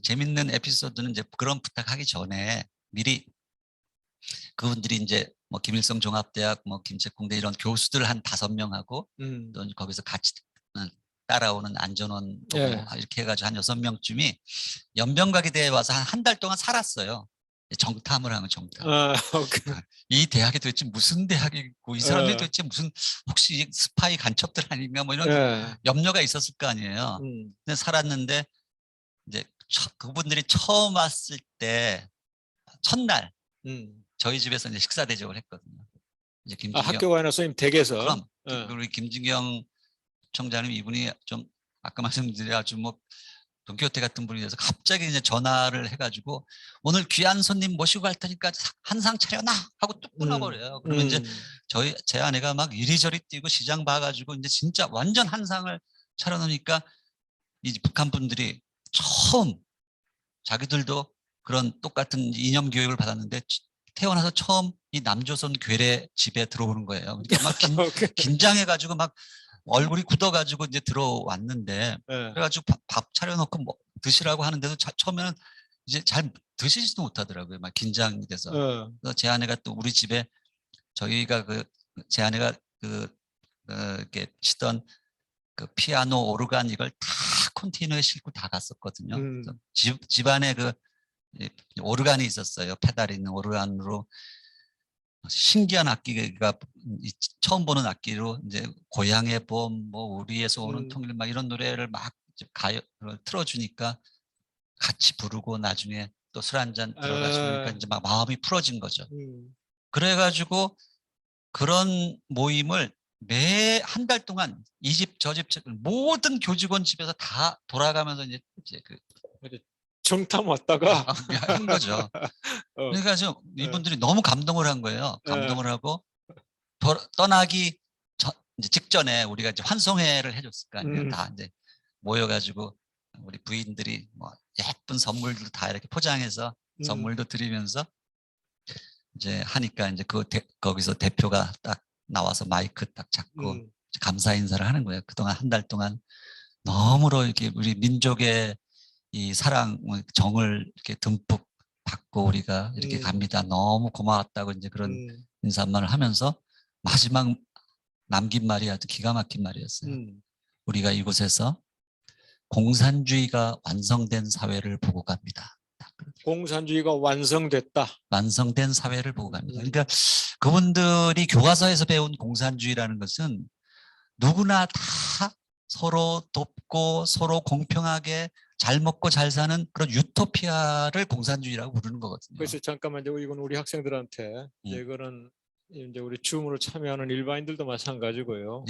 재밌는 에피소드는 이제 그런 부탁하기 전에 미리 그분들이 이제 뭐 김일성 종합대학, 뭐 김책공대 이런 교수들 한 5명하고 또 거기서 같이 따라오는 안전원 뭐 예. 이렇게 해가지고 한 6명쯤이 연변가게대에 와서 한 달 동안 살았어요. 정탐을 하면 정탐. 오케이. 이 대학이 도대체 무슨 대학이고 이 사람들이 예. 도대체 무슨 혹시 스파이 간첩들 아닌가 뭐 이런 예. 염려가 있었을 거 아니에요. 근데 살았는데 이제 그분들이 처음 왔을 때 첫날 저희 집에서 이제 식사 대접을 했거든요. 이제 김진경 학교 가는 선생님 댁에서. 그럼 예. 우리 김진경 총장님 이분이 좀 아까 말씀드린 아주 뭐 돈키호테 같은 분이 돼서 갑자기 이제 전화를 해가지고 오늘 귀한 손님 모시고 갈 테니까 한상 차려놔 하고 뚝 끊어버려요. 그러면 이제 제 아내가 막 이리저리 뛰고 시장 봐가지고 이제 진짜 완전 한상을 차려놓으니까 이 북한 분들이 처음 자기들도 그런 똑같은 이념 교육을 받았는데 태어나서 처음 이 남조선 괴뢰 집에 들어오는 거예요. 그러니까 막 긴장해가지고 막 얼굴이 굳어가지고 이제 들어왔는데, 예. 그래가지고 밥 차려놓고 뭐 드시라고 하는데도 처음에는 이제 잘 드시지도 못하더라고요. 막 긴장이 돼서. 그래서 제 아내가 또 우리 집에 저희가 제 아내가 이렇게 치던 그 피아노, 오르간 이걸 다 컨테이너에 싣고 다 갔었거든요. 그래서 집안에 오르간이 있었어요. 페달이 있는 오르간으로 신기한 악기가 처음 보는 악기로 이제 고향의 봄, 뭐 우리에서 오는 통일 막 이런 노래를 막 틀어주니까 같이 부르고 나중에 또 술 한잔 들어가지고 그러니까 이제 막 마음이 풀어진 거죠. 그래가지고 그런 모임을 매 한 달 동안 이 집 저 집 모든 교직원 집에서 다 돌아가면서 이제 정탐 왔다가 한 거죠. 그러니까 이분들이 너무 감동을 한 거예요. 감동을 하고 떠나기 이제 직전에 우리가 이제 환송회를 해줬을 거 아니에요. 다 이제 모여가지고 우리 부인들이 뭐 예쁜 선물도 다 이렇게 포장해서 선물도 드리면서 이제 하니까 이제 거기서 대표가 딱 나와서 마이크 딱 잡고 감사 인사를 하는 거예요. 그동안 한 달 동안 너무로 이렇게 우리 민족의 이 사랑, 정을 이렇게 듬뿍 받고 우리가 이렇게 갑니다. 너무 고마웠다고 이제 그런 인사말을 하면서 마지막 남긴 말이 아주 기가 막힌 말이었어요. 우리가 이곳에서 공산주의가 완성된 사회를 보고 갑니다. 공산주의가 완성됐다. 완성된 사회를 보고 갑니다. 그러니까 그분들이 교과서에서 배운 공산주의라는 것은 누구나 다 서로 돕고 서로 공평하게 잘 먹고 잘 사는 그런 유토피아를 공산주의라고 부르는 거거든요. 그래서 잠깐만 이건 우리 학생들한테 이거는 이제 우리 줌으로 참여하는 일반인들도 마찬가지고요.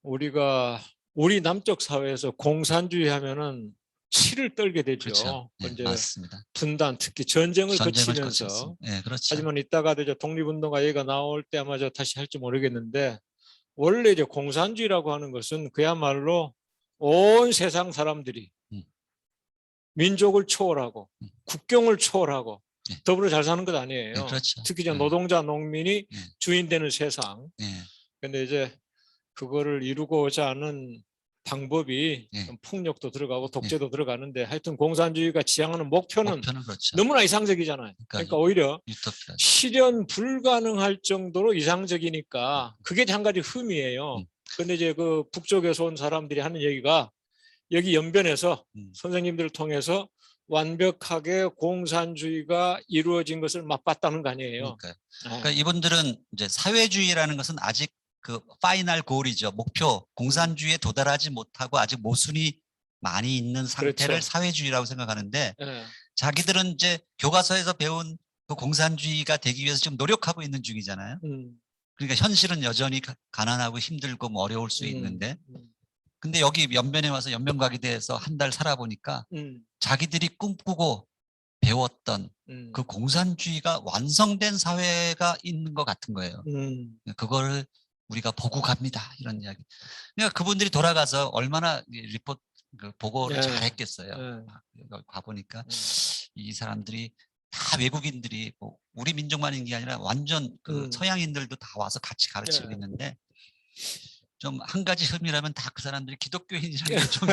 우리가 우리 남쪽 사회에서 공산주의 하면은 치를 떨게 되죠. 그렇죠. 이제 맞습니다. 분단, 특히 전쟁을 거치면서. 거쳤습니다. 그렇죠. 하지만 이따가도 이제 독립운동가 얘기가 나올 때 아마 다시 할지 모르겠는데, 원래 이제 공산주의라고 하는 것은 그야말로 온 세상 사람들이 민족을 초월하고 국경을 초월하고 더불어 잘 사는 것 아니에요. 그렇죠. 특히 이제 노동자, 농민이 주인 되는 세상. 근데 이제 그거를 이루고자 하는 방법이 폭력도 들어가고 독재도 들어가는데, 하여튼 공산주의가 지향하는 목표는 그렇죠. 너무나 이상적이잖아요. 그러니까 오히려 유토피아. 실현 불가능할 정도로 이상적이니까 그게 한 가지 흠이에요. 근데 이제 그 북쪽에서 온 사람들이 하는 얘기가 여기 연변에서 선생님들을 통해서 완벽하게 공산주의가 이루어진 것을 맛봤다는 거 아니에요. 그러니까 이분들은 이제 사회주의라는 것은 아직 그 파이널 골이죠. 목표, 공산주의에 도달하지 못하고 아직 모순이 많이 있는 상태를 그렇죠. 사회주의라고 생각하는데, 자기들은 이제 교과서에서 배운 그 공산주의가 되기 위해서 지금 노력하고 있는 중이잖아요. 그러니까 현실은 여전히 가난하고 힘들고 뭐 어려울 수 있는데, 근데 여기 연변에 와서 연변가게대에서 한 달 살아보니까 자기들이 꿈꾸고 배웠던 그 공산주의가 완성된 사회가 있는 것 같은 거예요. 그거를 우리가 보고 갑니다. 이런 이야기. 그러니까 그분들이 돌아가서 얼마나 리포트 보고를 예. 잘했겠어요. 예. 가보니까 이 사람들이 다 외국인들이 뭐 우리 민족만 있는 게 아니라 완전 그 서양인들도 다 와서 같이 가르치고 예. 있는데 좀 한 가지 흠이라면 다 그 사람들이 기독교인이라는 게 좀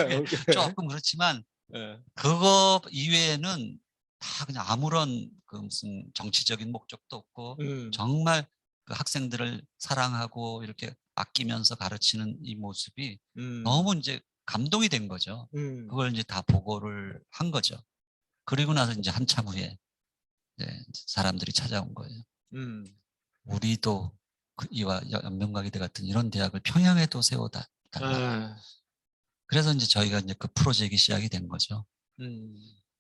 조금 그렇지만 예. 그거 이외에는 다 그냥 아무런 그 무슨 정치적인 목적도 없고 정말 그 학생들을 사랑하고 이렇게 아끼면서 가르치는 이 모습이 너무 이제 감동이 된 거죠. 그걸 이제 다 보고를 한 거죠. 그리고 나서 이제 한참 후에 이제 사람들이 찾아온 거예요. 우리도 이와 연명가기대 같은 이런 대학을 평양에도 세워달라. 그래서 이제 저희가 이제 그 프로젝트가 시작이 된 거죠.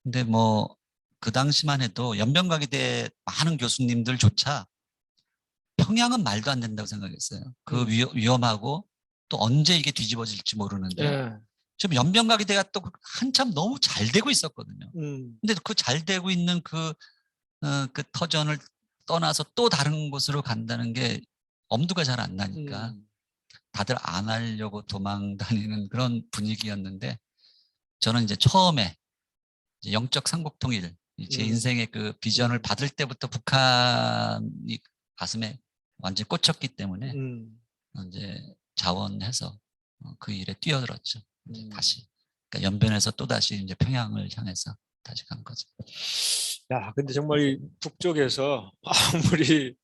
근데 뭐 그 당시만 해도 연명가기대 많은 교수님들조차 평양은 말도 안 된다고 생각했어요. 그 위험하고 또 언제 이게 뒤집어질지 모르는데 예. 지금 연명가기대가 또 한참 너무 잘 되고 있었거든요. 근데 그 잘 되고 있는 그 터전을 떠나서 또 다른 곳으로 간다는 게 엄두가 잘 안 나니까 다들 안 하려고 도망 다니는 그런 분위기였는데 저는 이제 처음에 이제 영적 삼국통일 제 인생의 그 비전을 받을 때부터 북한이 가슴에 완전히 꽂혔기 때문에 이제 자원해서 그 일에 뛰어들었죠. 다시 그러니까 연변에서 또 다시 이제 평양을 향해서 다시 간 거죠. 야, 근데 정말 이 북쪽에서 아무리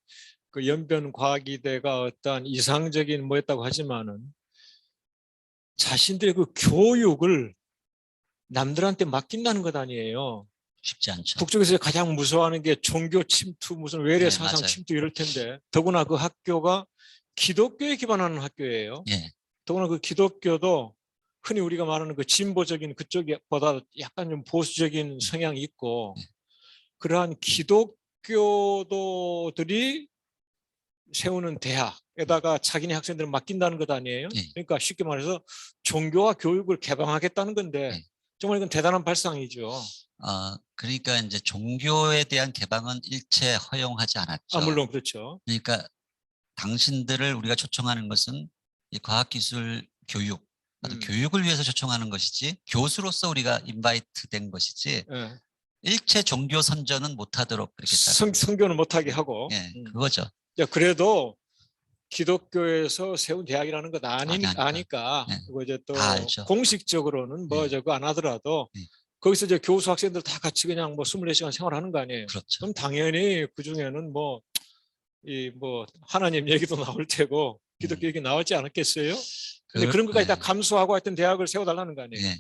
그 연변과기대가 어떤 이상적인 뭐였다고 하지만은 자신들의 그 교육을 남들한테 맡긴다는 것 아니에요. 쉽지 않죠. 북쪽에서 가장 무서워하는 게 종교 침투, 무슨 외래 네, 사상 맞아요. 침투 이럴 텐데 더구나 그 학교가 기독교에 기반하는 학교예요. 예. 더구나 그 기독교도 흔히 우리가 말하는 그 진보적인 그쪽보다 약간 좀 보수적인 성향이 있고 그러한 기독교도들이 세우는 대학에다가 자기네 학생들을 맡긴다는 것 아니에요? 예. 그러니까 쉽게 말해서 종교와 교육을 개방하겠다는 건데 예. 정말 이건 대단한 발상이죠. 그러니까 이제 종교에 대한 개방은 일체 허용하지 않았죠. 물론 그렇죠. 그러니까 당신들을 우리가 초청하는 것은 이 과학기술 교육, 교육을 위해서 초청하는 것이지 교수로서 우리가 인바이트 된 것이지 예. 일체 종교 선전은 못하도록 그렇게 성교는 못하게 하고. 예, 그거죠. 그래도 기독교에서 세운 대학이라는 것 아니까. 아니까 예. 그리고 이제 또 다 알죠. 공식적으로는 뭐 예. 저거 안 하더라도 예. 거기서 이제 교수 학생들 다 같이 그냥 뭐 24시간 생활하는 거 아니에요. 그렇죠. 그럼 당연히 그 중에는 뭐 하나님 얘기도 나올 테고 기독교 얘기 나오지 않았겠어요? 근데 그런 것까지 다 감수하고 하여튼 대학을 세워달라는 거 아니에요? 예.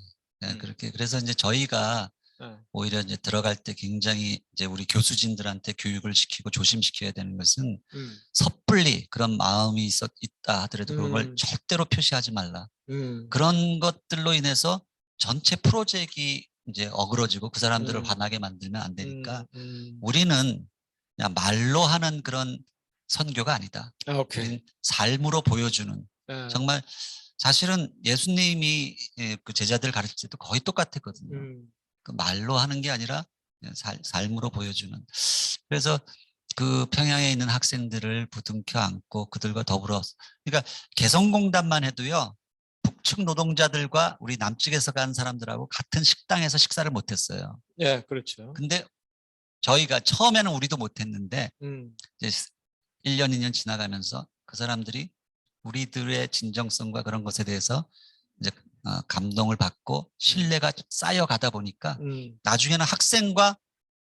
그렇게 그래서 이제 저희가 오히려 이제 들어갈 때 굉장히 이제 우리 교수진들한테 교육을 시키고 조심시켜야 되는 것은 섣불리 그런 마음이 있다 하더라도 그걸 절대로 표시하지 말라. 그런 것들로 인해서 전체 프로젝트가 이제 어그러지고 그 사람들을 화나게 만들면 안 되니까 우리는 그냥 말로 하는 그런 선교가 아니다. 우리는 삶으로 보여주는 정말 사실은 예수님이 그 제자들 가르칠 때도 거의 똑같았거든요. 그 말로 하는 게 아니라 삶으로 보여주는. 그래서 그 평양에 있는 학생들을 부둥켜 안고 그들과 더불어 그러니까 개성공단만 해도요. 북측 노동자들과 우리 남측에서 간 사람들하고 같은 식당에서 식사를 못했어요. 예, 그렇죠. 근데 저희가 처음에는 우리도 못했는데 이제 1년, 2년 지나가면서 그 사람들이 우리들의 진정성과 그런 것에 대해서 이제 감동을 받고 신뢰가 쌓여가다 보니까 나중에는 학생과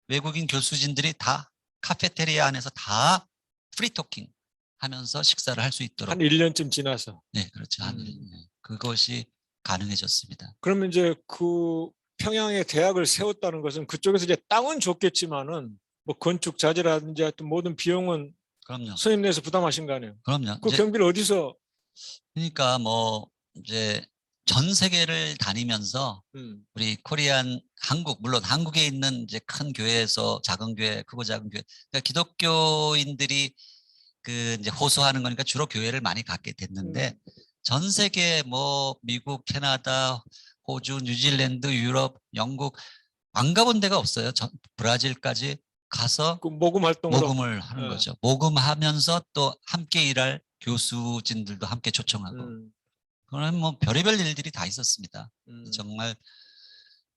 외국인 교수진들이 다 카페테리아 안에서 다 프리토킹 하면서 식사를 할 수 있도록 한 1년쯤 지나서. 네, 그렇죠. 그것이 가능해졌습니다. 그러면 이제 그 평양에 대학을 세웠다는 것은 그쪽에서 이제 땅은 줬겠지만은 뭐 건축 자재라든지 하여튼 모든 비용은 그럼요. 선생님 내에서 부담하신 거 아니에요? 그럼요. 그 경비를 어디서? 그러니까 뭐 이제 전 세계를 다니면서 우리 코리안 한국 물론 한국에 있는 이제 큰 교회에서 작은 교회 크고 작은 교회 그러니까 기독교인들이 그 이제 호소하는 거니까 주로 교회를 많이 갖게 됐는데 전 세계 뭐 미국, 캐나다, 호주, 뉴질랜드, 유럽, 영국 안 가본 데가 없어요. 브라질까지 가서 그 모금 활동으로 모금을 하는 거죠. 모금하면서 또 함께 일할 교수진들도 함께 초청하고 그런 뭐 별의별 일들이 다 있었습니다. 정말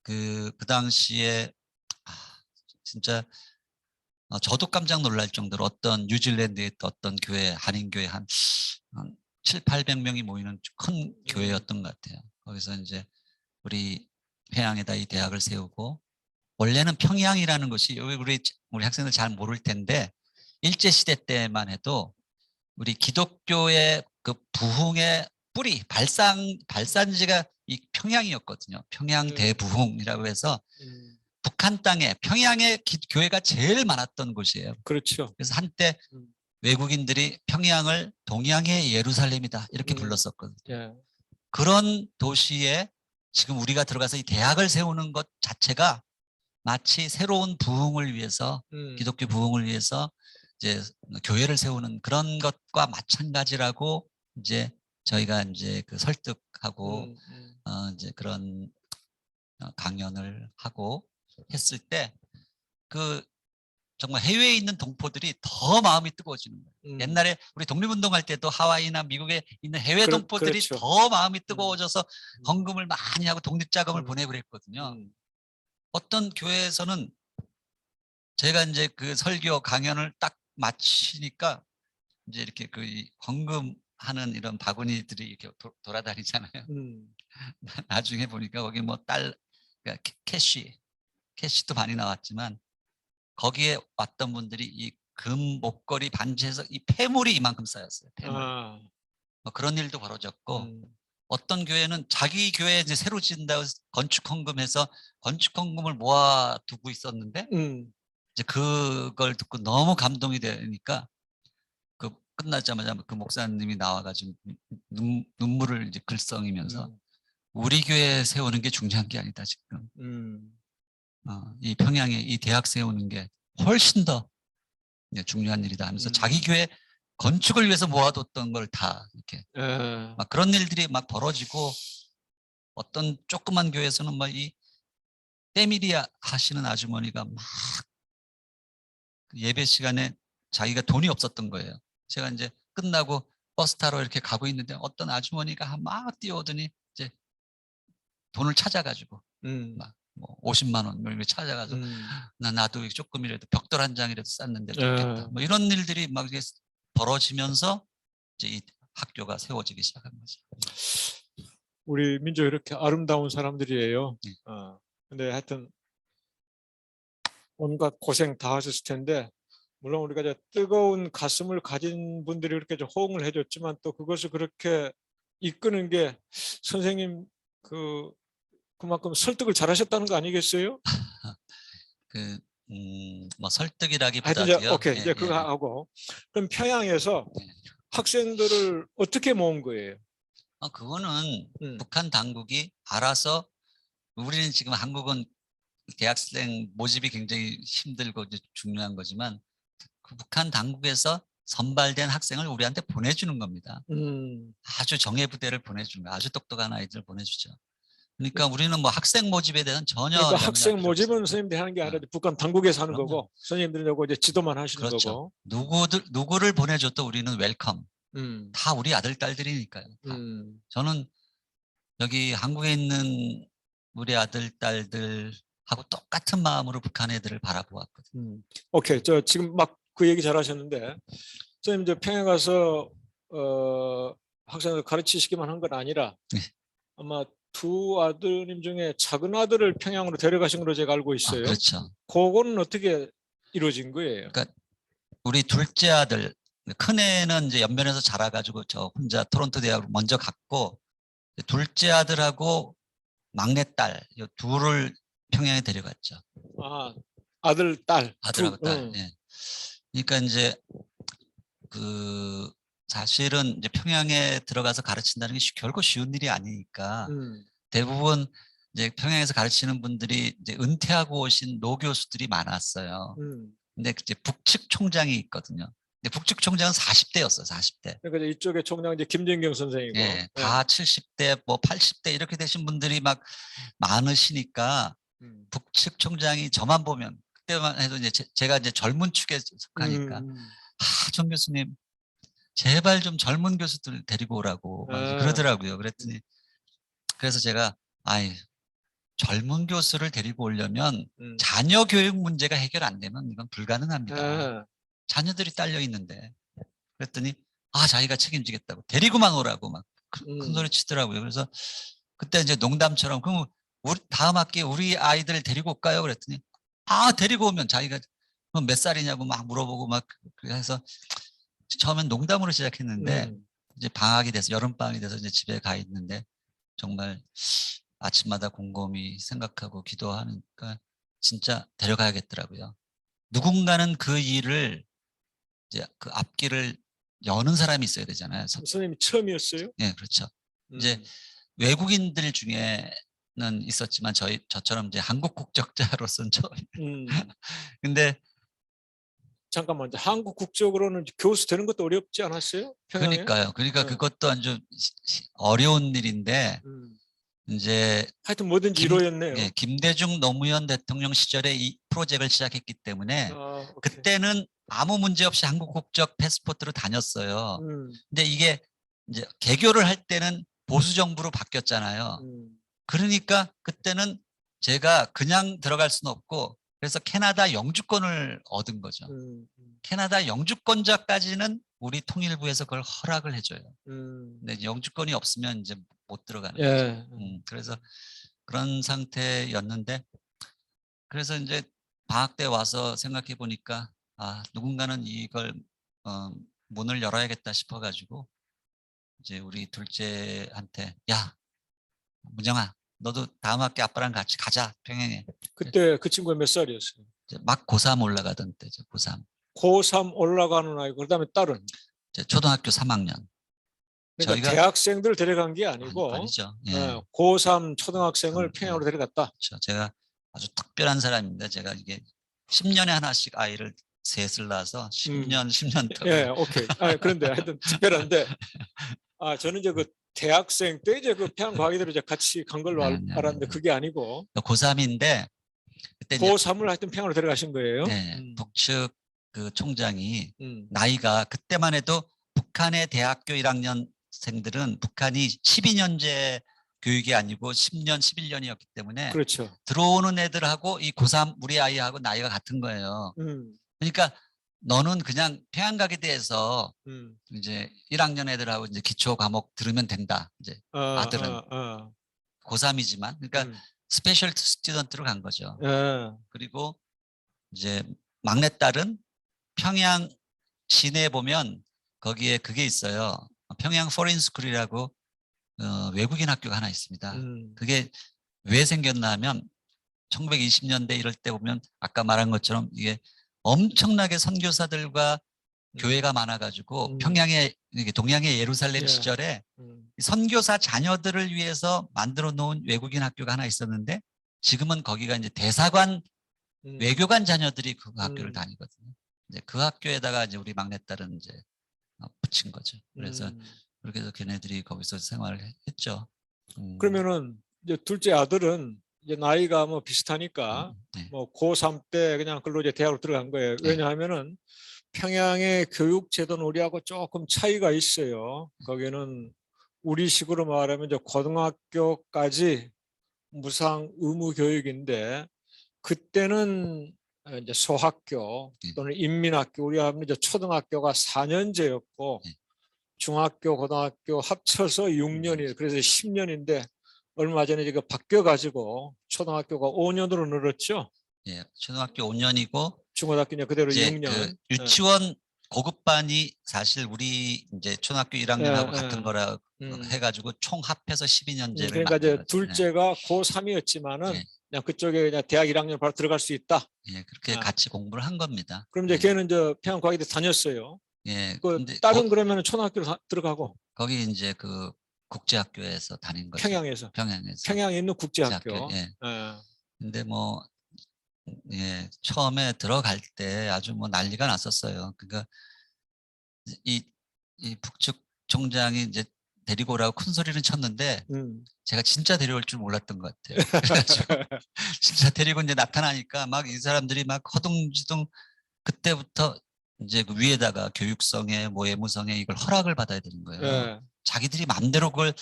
그 당시에 진짜 저도 깜짝 놀랄 정도로 어떤 뉴질랜드의 어떤 교회, 한인교회 한 7, 800명이 모이는 큰 교회였던 것 같아요. 거기서 이제 우리 평양에다 이 대학을 세우고, 원래는 평양이라는 것이 우리 학생들 잘 모를 텐데 일제시대 때만 해도 우리 기독교의 그 부흥의 뿌리, 발산지가 이 평양이었거든요. 평양 대부흥이라고 해서 북한 땅에 평양에 교회가 제일 많았던 곳이에요. 그렇죠. 그래서 한때 외국인들이 평양을 동양의 예루살렘이다 이렇게 불렀었거든요. 예. 그런 도시에 지금 우리가 들어가서 이 대학을 세우는 것 자체가 마치 새로운 부흥을 위해서, 기독교 부흥을 위해서 이제 교회를 세우는 그런 것과 마찬가지라고 이제 저희가 이제 그 설득하고 이제 그런 강연을 하고 했을 때 그 정말 해외에 있는 동포들이 더 마음이 뜨거워지는 거예요. 옛날에 우리 독립운동할 때도 하와이나 미국에 있는 해외 동포들이 그렇죠. 더 마음이 뜨거워져서 헌금을 많이 하고 독립자금을 보내고 그랬거든요. 어떤 교회에서는 제가 이제 그 설교 강연을 딱 마치니까 이제 이렇게 그 헌금하는 이런 바구니들이 이렇게 돌아다니잖아요. 나중에 보니까 거기 뭐 그러니까 캐시도 많이 나왔지만 거기에 왔던 분들이 이 금 목걸이 반지에서 이 폐물이 이만큼 쌓였어요. 폐물. 뭐 그런 일도 벌어졌고, 어떤 교회는 자기 교회 이제 새로 지은다고 건축 헌금해서 건축 헌금을 모아두고 있었는데 이제 그걸 듣고 너무 감동이 되니까 그 끝나자마자 그 목사님이 나와가지고 눈물을 이제 글썽이면서 우리 교회 세우는 게 중요한 게 아니다 지금. 이 평양에 이 대학 세우는 게 훨씬 더 중요한 일이다 하면서 자기 교회 건축을 위해서 모아뒀던 걸 다 이렇게 막 그런 일들이 막 벌어지고, 어떤 조그만 교회에서는 막 이 때밀이 하시는 아주머니가 막 예배 시간에 자기가 돈이 없었던 거예요. 제가 이제 끝나고 버스 타러 이렇게 가고 있는데 어떤 아주머니가 막 뛰어오더니 이제 돈을 찾아가지고 막 뭐 50만 원 이렇게 찾아가지고 나도 조금이라도 벽돌 한 장이라도 쌌는데 좋겠다. 뭐 이런 일들이 막 이게 벌어지면서 이제 이 학교가 세워지기 시작한 거죠. 우리 민족 이렇게 아름다운 사람들이에요. 네. 근데 하여튼 온갖 고생 다 하셨을 텐데, 물론 우리가 이제 뜨거운 가슴을 가진 분들이 그렇게 좀 호응을 해줬지만 또 그것을 그렇게 이끄는 게 선생님 그만큼 설득을 잘하셨다는 거 아니겠어요? 뭐 하여튼 설득이라기보다도요. 이제 오케이 이제 그거 하고, 그럼 평양에서 학생들을 어떻게 모은 거예요? 그거는 북한 당국이 알아서, 우리는 지금 한국은 대학생 모집이 굉장히 힘들고 이제 중요한 거지만 그 북한 당국에서 선발된 학생을 우리한테 보내주는 겁니다. 아주 정예부대를 보내주는 거예요. 아주 똑똑한 아이들 보내주죠. 그러니까 우리는 뭐 학생 모집에 대한 전혀 그러니까 학생 염려할 필요 모집은 없어요. 선생님들이 하는 게 아니라 북한 당국에서 하는 그럼요. 거고, 선생님들은 요거 이제 지도만 하시는 그렇죠. 거고. 누구를 보내줘도 우리는 웰컴. 다 우리 아들 딸들이니까요. 다. 저는 여기 한국에 있는 우리 아들 딸들하고 똑같은 마음으로 북한 애들을 바라보았거든요. 오케이, 저 지금 막 그 얘기 잘하셨는데, 선생님 이제 평양 가서 학생들 가르치시기만 한 건 아니라 네. 아마 두 아드님 중에 작은 아들을 평양으로 데려가신 걸로 제가 알고 있어요. 그렇죠. 그거는 어떻게 이루어진 거예요? 그러니까 우리 둘째 아들, 큰 애는 이제 연변에서 자라가지고 저 혼자 토론토 대학으로 먼저 갔고, 둘째 아들하고 막내 딸, 이 둘을 평양에 데려갔죠. 아들, 딸. 아들하고 딸. 예. 그러니까 이제 그 사실은 이제 평양에 들어가서 가르친다는 게 결코 쉬운 일이 아니니까 대부분 이제 평양에서 가르치는 분들이 이제 은퇴하고 오신 노 교수들이 많았어요. 근데 이제 북측 총장이 있거든요. 근데 북측 총장은 40대였어요. 40대. 그러니까 이쪽에 총장 이제 김정경 선생이고. 예, 다 70대, 뭐 80대 이렇게 되신 분들이 막 많으시니까 북측 총장이 저만 보면, 그때만 해도 이제 제가 이제 젊은 축에 속하니까 정 교수님 제발 좀 젊은 교수들 데리고 오라고 막 아. 그러더라고요. 그랬더니 그래서 제가 아이 젊은 교수를 데리고 오려면 음. 자녀 교육 문제가 해결 안 되면 이건 불가능합니다. 아. 자녀들이 딸려 있는데. 그랬더니 자기가 책임지겠다고 데리고만 오라고 막 큰 소리 치더라고요. 그래서 그때 이제 농담처럼 그럼 우리 다음 학기에 우리 아이들 데리고 올까요? 그랬더니 데리고 오면 자기가 몇 살이냐고 막 물어보고 막 그래서 처음엔 농담으로 시작했는데 이제 방학이 돼서 여름방학이 돼서 이제 집에 가 있는데 정말 아침마다 곰곰이 생각하고 기도하니까 진짜 데려가야겠더라고요. 누군가는 그 일을 이제 그 앞길을 여는 사람이 있어야 되잖아요. 선생님이 처음이었어요? 네, 그렇죠. 이제 외국인들 중에는 있었지만 저처럼 이제 한국 국적자로서는 처음. 음. 근데 잠깐만, 한국 국적으로는 교수 되는 것도 어렵지 않았어요? 평양에? 그러니까요. 그러니까 네. 그것도 아주 어려운 일인데 이제 하여튼 뭐든지 이루어졌네요. 김대중 노무현 대통령 시절에 이 프로젝트를 시작했기 때문에 오케이. 그때는 아무 문제 없이 한국 국적 패스포트로 다녔어요. 근데 이게 이제 개교를 할 때는 보수 정부로 바뀌었잖아요. 그러니까 그때는 제가 그냥 들어갈 수는 없고 그래서 캐나다 영주권을 얻은 거죠. 캐나다 영주권자까지는 우리 통일부에서 그걸 허락을 해줘요. 근데 이제 영주권이 없으면 이제 못 들어가는 거죠. 그래서 그런 상태였는데 그래서 이제 방학 때 와서 생각해 보니까 누군가는 이걸 문을 열어야겠다 싶어가지고 이제 우리 둘째한테 야 문정아 너도 다음 학기 아빠랑 같이 가자 평양에. 그때 그 친구가 몇 살이었어요? 막 고3 올라가던 때죠. 고3. 고3 올라가는 아이고 그다음에 딸은? 초등학교 3학년. 그러니까 저희가 대학생들을 데려간 게 아니고 아니죠. 고3 초등학생을 평양으로 데려갔다. 그렇죠. 제가 아주 특별한 사람인데 제가 이게 10년에 하나씩 아이를 셋을 낳아서 10년 동안. 오케이. 그런데 하여튼 특별한데 저는 이제 그 대학생 때 이제 그 평양과학이대로 이제 같이 간 걸로 알았는데 그게 아니고 고3인데 그때 고3을 하여튼 평양으로 데려가신 거예요? 북측 그 총장이 나이가 그때만 해도 북한의 대학교 1학년생들은 북한이 12년제 교육이 아니고 10년, 11년이었기 때문에 그렇죠. 들어오는 애들하고 이 고3 우리 아이하고 나이가 같은 거예요. 그러니까 너는 그냥 평양과학에 대해서 이제 1학년 애들하고 이제 기초 과목 들으면 된다. 이제 아들은 고3이지만 그러니까 스페셜 스튜던트로 간 거죠. 그리고 이제 막내딸은 평양 시내에 보면 거기에 그게 있어요. 평양 포린 스쿨이라고 외국인 학교가 하나 있습니다. 그게 왜 생겼나 하면 1920년대 이럴 때 보면 아까 말한 것처럼 이게 엄청나게 선교사들과 교회가 많아가지고 평양의 동양의 예루살렘 시절에 선교사 자녀들을 위해서 만들어 놓은 외국인 학교가 하나 있었는데 지금은 거기가 이제 대사관 외교관 자녀들이 그 학교를 다니거든요. 이제 그 학교에다가 이제 우리 막내딸은 이제 붙인 거죠. 그래서 그렇게 해서 걔네들이 거기서 생활을 했죠. 그러면은 이제 둘째 아들은 이제 나이가 뭐 비슷하니까 뭐 고3 때 그냥 글로 이제 대학으로 들어간 거예요. 왜냐하면은 평양의 교육 제도는 우리하고 조금 차이가 있어요. 거기는 우리식으로 말하면 이제 고등학교까지 무상 의무 교육인데 그때는 이제 소학교 또는 인민학교 우리 하면 이제 초등학교가 4년제였고 중학교 고등학교 합쳐서 6년이에요. 그래서 10년인데 얼마 전에 지금 바뀌어 가지고 초등학교가 5년으로 늘었죠. 예, 초등학교 5년이고 중고등학교는 그대로 이제 6년. 그 유치원 고급반이 사실 우리 이제 초등학교 1학년하고 같은 거라 해가지고 총 합해서 12년제를 그러니까 이제 둘째가 고3이었지만은 그냥 그쪽에 그냥 대학 1학년 바로 들어갈 수 있다. 예, 그렇게 같이 공부를 한 겁니다. 그럼 이제 걔는 이제 평양과학에 다녔어요. 예, 그 딸은 그러면 초등학교로 들어가고 거기 이제 그 국제학교에서 다닌 거죠. 평양에서. 평양에 있는 국제학교. 예. 근데 뭐 예, 처음에 들어갈 때 아주 뭐 난리가 났었어요. 그러니까 이 북측 총장이 이제 데리고 오라고 큰 소리는 쳤는데 제가 진짜 데려올 줄 몰랐던 것 같아요. 그래가지고 진짜 데리고 이제 나타나니까 막 이 사람들이 막 허둥지둥 그때부터 이제 그 위에다가 교육성에 뭐 예무성에 이걸 허락을 받아야 되는 거예요. 예. 자기들이 마음대로 그걸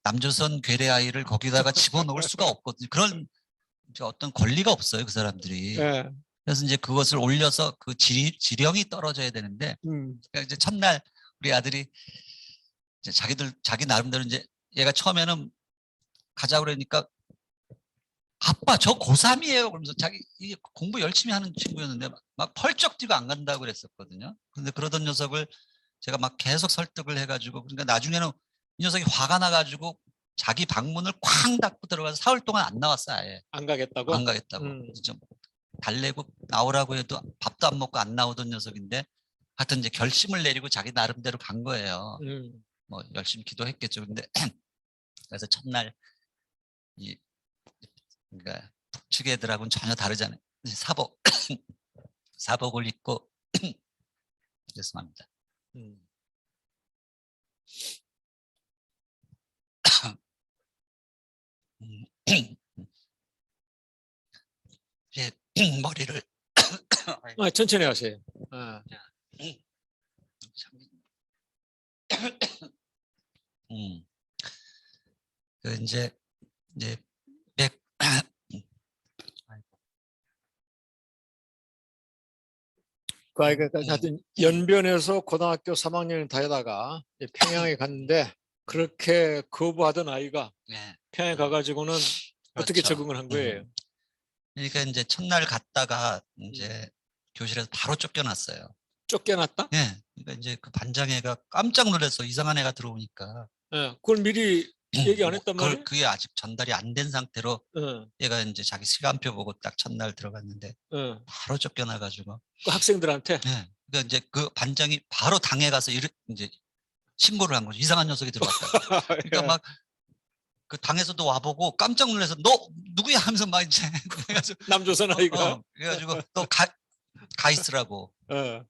남조선 괴뢰 아이를 거기다가 집어넣을 수가 없거든요. 그런 이제 어떤 권리가 없어요, 그 사람들이. 예. 그래서 이제 그것을 올려서 그 지령이 떨어져야 되는데, 그러니까 이제 첫날 우리 아들이 이제 자기 나름대로 이제 얘가 처음에는 가자 그러니까 아빠 저 고3이에요. 그러면서 자기 이게 공부 열심히 하는 친구였는데 막 펄쩍 뛰고 안 간다고 그랬었거든요. 근데 그러던 녀석을 제가 막 계속 설득을 해가지고, 그러니까 나중에는 이 녀석이 화가 나가지고 자기 방문을 쾅 닫고 들어가서 사흘 동안 안 나왔어요. 아예 안 가겠다고? 안 가겠다고. 좀 달래고 나오라고 해도 밥도 안 먹고 안 나오던 녀석인데, 하여튼 이제 결심을 내리고 자기 나름대로 간 거예요. 뭐 열심히 기도했겠죠. 근데 그래서 첫날 이 그러니까 북측 애들하고는 전혀 다르잖아요. 사복 사복을 입고 죄송합니다. 이제 머리를 천천히 하세요. 그 이제 백 그 아이가 하여튼 연변에서 고등학교 3학년을 다니다가 이제 평양에 갔는데 그렇게 거부하던 아이가 네. 평양에 가가지고는 어떻게 그렇죠. 적응을 한 거예요? 그러니까 이제 첫날 갔다가 이제 교실에서 바로 쫓겨났어요. 쫓겨났다? 예. 그러니까 이제 그 반장애가 깜짝 놀랐어. 이상한 애가 들어오니까. 예, 그걸 미리 얘기 안 했단 말이에요? 그게 아직 전달이 안 된 상태로 예, 얘가 이제 자기 시간표 보고 딱 첫날 들어갔는데 예. 바로 쫓겨나가지고. 그 학생들한테? 예. 그러니까 이제 그 반장이 바로 당에 가서 이제 신고를 한 거죠. 이상한 녀석이 들어왔다. 그러니까 예. 막 그 당에서도 와보고 깜짝 놀라서 너 누구야 하면서 막 이제 그래가지고 남조선 아이가? 그래가지고 또 가 있으라고. 예.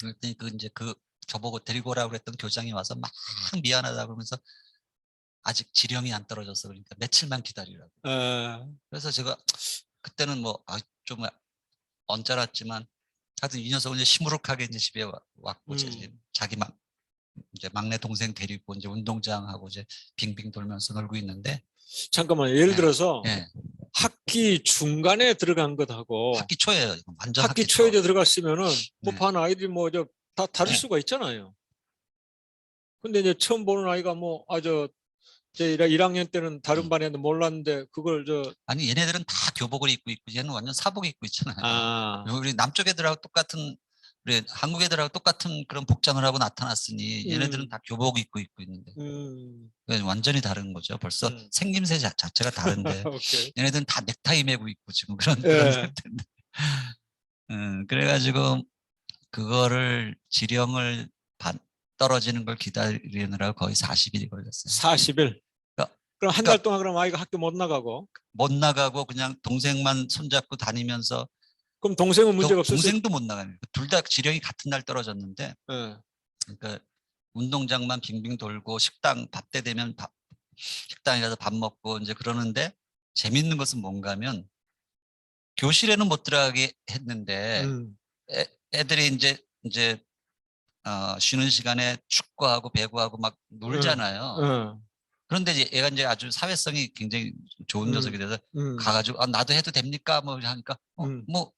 그랬더니 그 이제 그 저보고 데리고 오라고 그랬던 교장이 와서 막 미안하다 그러면서 아직 지령이 안 떨어졌어. 그러니까 며칠만 기다리라고. 예. 그래서 제가 그때는 뭐 좀 언짢았지만 하여튼 이 녀석은 이제 시무룩하게 이제 집에 왔고 이제 자기 이제 막내 동생 데리고 이제 운동장하고 이제 빙빙 돌면서 놀고 있는데. 잠깐만, 예를 들어서 예. 학기 중간에 들어간 것하고 학기 초예요. 완전 학기 학기 초. 초에 들어갔으면은 뭐 네. 반 아이들이 뭐 다 다를 수가 있잖아요. 근데 이제 처음 보는 아이가 뭐 제 1학년 때는 다른 반이었는데 몰랐는데 그걸 아니 얘네들은 다 교복을 입고 있고 얘는 완전 사복 입고 있잖아요. 아, 우리 남쪽 애들하고 똑같은, 우리 한국 애들하고 똑같은 그런 복장을 하고 나타났으니 얘네들은 다 교복 입고 있는데 완전히 다른 거죠. 벌써 생김새 자체가 다른데 오케이. 얘네들은 다 넥타이 매고 있고 지금 그런 예. 상태인데. 그래가지고 그거를 지령을 떨어지는 걸 기다리느라고 거의 40일이 걸렸어요. 40일. 그럼 한 달 동안 그럼 아이가 학교 못 나가고? 못 나가고 그냥 동생만 손잡고 다니면서. 그럼 동생은 문제가 없었어요? 동생도 못 나가요. 둘 다 지령이 같은 날 떨어졌는데. 예. 그러니까 운동장만 빙빙 돌고 식당 밥 때 되면 식당에 가서 밥 먹고 이제 그러는데, 재밌는 것은 뭔가 하면 교실에는 못 들어가게 했는데 애들이 이제 쉬는 시간에 축구하고 배구하고 막 놀잖아요. 그런데 이제 얘가 이제 아주 사회성이 굉장히 좋은 녀석이 돼서 가가지고 나도 해도 됩니까? 뭐 하니까 뭐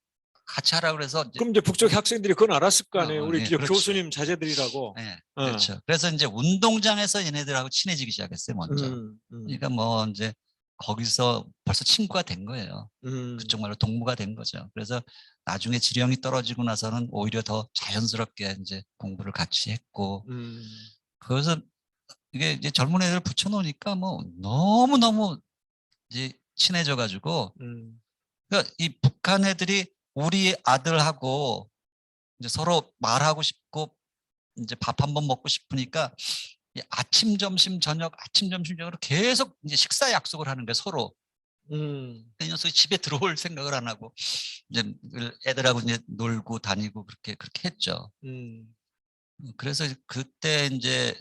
같이 하라 그래서. 그럼 이제 북쪽 학생들이 그건 알았을 거 아니에요. 우리 그렇죠. 교수님 자제들이라고. 네, 그렇죠. 그래서 이제 운동장에서 얘네들하고 친해지기 시작했어요, 먼저. 그러니까 뭐 이제 거기서 벌써 친구가 된 거예요. 그쪽 말로 동무가 된 거죠. 그래서 나중에 지령이 떨어지고 나서는 오히려 더 자연스럽게 이제 공부를 같이 했고. 그래서 이게 이제 젊은 애들 붙여놓으니까 뭐 너무너무 이제 친해져가지고. 그러니까 이 북한 애들이 우리 아들하고 이제 서로 말하고 싶고 이제 밥 한번 먹고 싶으니까 아침, 점심, 저녁, 아침, 점심, 저녁으로 계속 이제 식사 약속을 하는 거예요, 서로. 이 녀석이 집에 들어올 생각을 안 하고 이제 애들하고 이제 놀고 다니고 그렇게 했죠. 그래서 그때 이제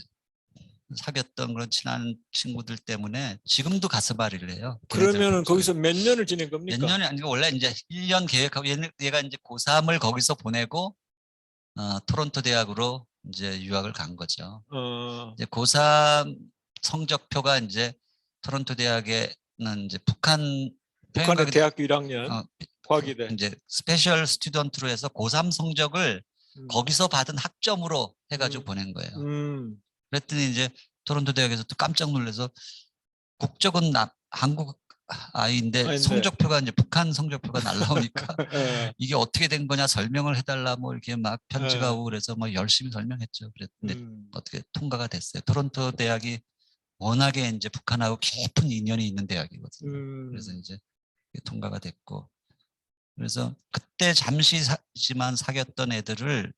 사귀었던 그런 친한 친구들 때문에 지금도 가슴앓이를 해요. 그러면은 거기서 몇 년을 지낸 겁니까? 몇 년이 아니고 원래 이제 1년 계획하고 얘가 이제 고3을 거기서 보내고 토론토 대학으로 이제 유학을 간 거죠. 어, 이제 고3 성적표가 이제 토론토 대학에는 이제 북한의 평양과학대 대학교 1학년 어, 과기대. 이제 스페셜 스튜던트로 해서 고3 성적을 음, 거기서 받은 학점으로 해가지고 음, 보낸 거예요. 음, 그랬더니 이제 토론토 대학에서 또 깜짝 놀라서 국적은 한국 아이인데 아닌데. 성적표가 이제 북한 성적표가 날라오니까 예, 이게 어떻게 된 거냐 설명을 해달라 뭐 이렇게 막 편지가 예, 오고 그래서 뭐 열심히 설명했죠. 그랬는데 음, 어떻게 통과가 됐어요. 토론토 대학이 워낙에 이제 북한하고 깊은 인연이 있는 대학이거든요. 그래서 이제 통과가 됐고 그래서 그때 잠시지만 사귀었던 애들을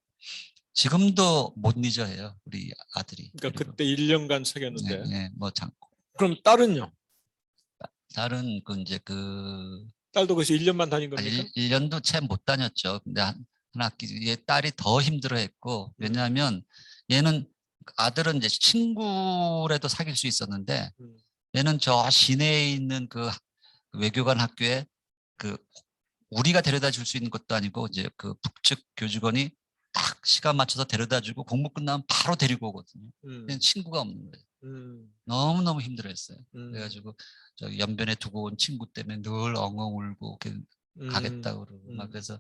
지금도 못 잊어 해요. 우리 아들이. 그러니까 그리고 그때 1년간 네, 사귀었는데. 네, 뭐 그럼 딸은요? 다른 그 이제 그 딸도 거기서 1년만 다닌 겁니까? 1년도 채 못 다녔죠. 근데 한 학기 얘 딸이 더 힘들어했고 왜냐하면 얘는 아들은 이제 친구라도 사귈 수 있었는데 음, 얘는 저 시내에 있는 그 외교관 학교에 그 우리가 데려다 줄 수 있는 것도 아니고 이제 그 북측 교직원이 딱 시간 맞춰서 데려다 주고 공부 끝나면 바로 데리고 오거든요. 음, 걔는 친구가 없는 거예요. 음, 너무너무 힘들어했어요. 음, 그래가지고 저 연변에 두고 온 친구 때문에 늘 엉엉 울고 음, 가겠다고 그러고 막 그래서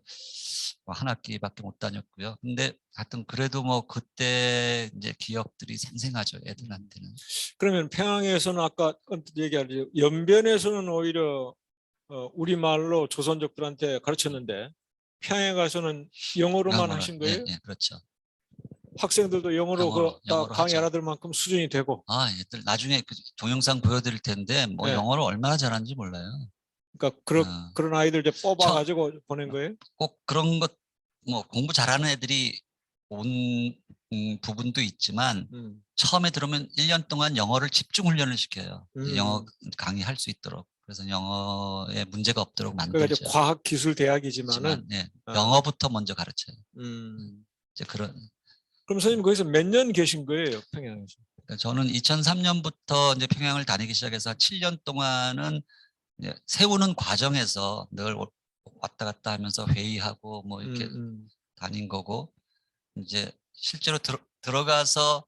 뭐 한 학기밖에 못 다녔고요. 근데 하여튼 그래도 뭐 그때 이제 기억들이 생생하죠. 애들한테는. 그러면 평양에서는 아까 언뜻 얘기하듯이 연변에서는 오히려 우리말로 조선족들한테 가르쳤는데 평양에 가서는 영어로만 영어로 하신 예, 거예요? 예, 그렇죠. 학생들도 영어로 다 영어로 강의 하죠. 알아들 만큼 수준이 되고. 얘들 나중에 그 동영상 보여드릴 텐데 뭐 예. 영어를 얼마나 잘하는지 몰라요. 그러니까 어, 그런 아이들 이제 뽑아 처, 가지고 보낸 거예요? 꼭 그런 것 뭐 공부 잘하는 애들이 온 부분도 있지만 음. 처음에 들어오면 1년 동안 영어를 집중 훈련을 시켜요. 영어 음. 강의할 수 있도록. 그래서 영어에 문제가 없도록 그러니까 이제 만들죠. 과학 기술 대학이지만은 하지만 예, 어. 영어부터 먼저 가르쳐요. 음. 이제 그런 그럼 선생님 거기서 몇 년 계신 거예요, 평양에서? 그러니까 저는 2003년부터 이제 평양을 다니기 시작해서 7년 동안은 이제 세우는 과정에서 늘 왔다 갔다 하면서 회의하고 뭐 이렇게 음. 다닌 거고 이제 실제로 들어가서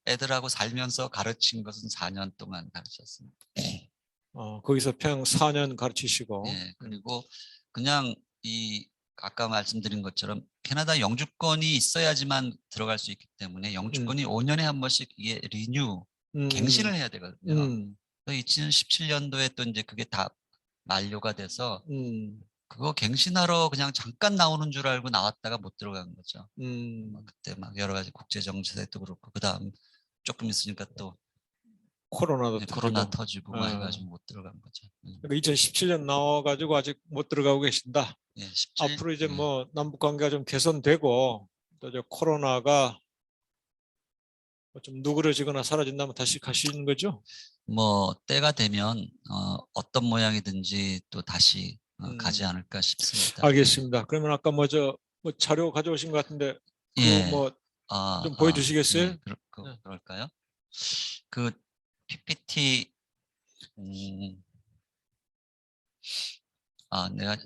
애들하고 살면서 가르친 것은 4년 동안 가르쳤습니다. 거기서 평양 4년 가르치시고. 예, 그리고 그냥 이 아까 말씀드린 것처럼 캐나다 영주권이 있어야지만 들어갈 수 있기 때문에 영주권이 5년에 한 번씩 이게 리뉴 갱신을 음. 해야 되거든요. 음. 2017년도에 또 이제 그게 다 만료가 돼서 음. 그거 갱신하러 그냥 잠깐 나오는 줄 알고 나왔다가 못 들어간 거죠. 음. 그때 막 여러 가지 국제 정세도 그렇고 그다음 조금 있으니까 또 코로나도 코로나 터지고. 터지고 막 해가지고 못 들어간 거죠. 그러니까 2017년 나와가지고 아직 못 들어가고 계신다. 예, 17, 앞으로 이제 뭐 남북 관계가 좀 개선되고 또 이제 코로나가 좀 누그러지거나 사라진다면 다시 가시는 거죠? 뭐 때가 되면 어떤 모양이든지 또 다시 가지 음. 않을까 싶습니다. 알겠습니다. 그러면 아까 뭐 자료 가져오신 것 같은데 그거 예, 뭐 좀 보여주시겠어요? 예, 네. 그럴까요? 그 PPT 음, 내가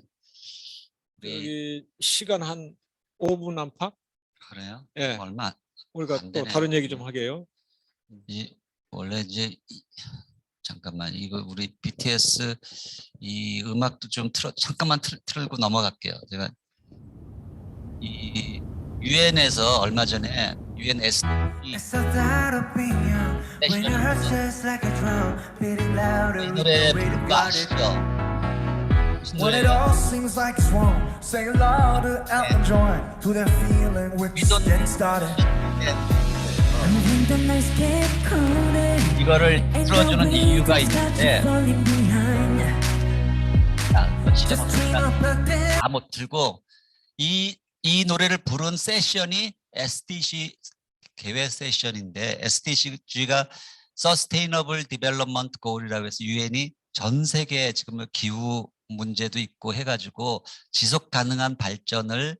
우리 여기 시간 한 5분 안팎? 그래요? 예. 얼마 우리가 안 또 되네요. 다른 얘기 좀 하게요. 이 원래 이제 잠깐만 이거 우리 BTS 이 음악도 좀 잠깐만 틀고 넘어갈게요. 제가 이 유엔에서 얼마 전에 UN SDG 이 노래 부른 거 아시죠? 무슨 When it 노래예요? all seems like it's wrong, say a lot of Elton John to that feeling we're just getting started. 네, When the nights get colder 이거를 and the 틀어주는 이유가 winter starts 있는데 falling behind, 그거 진짜 Just dream 못하니까 of the day. 다 못 들고 이 노래를 부른 세션이 SDG 대회 세션인데 SDG가 Sustainable Development Goal이라고 해서 유엔이 전 세계에 지금 기후 문제도 있고 해가지고 지속 가능한 발전을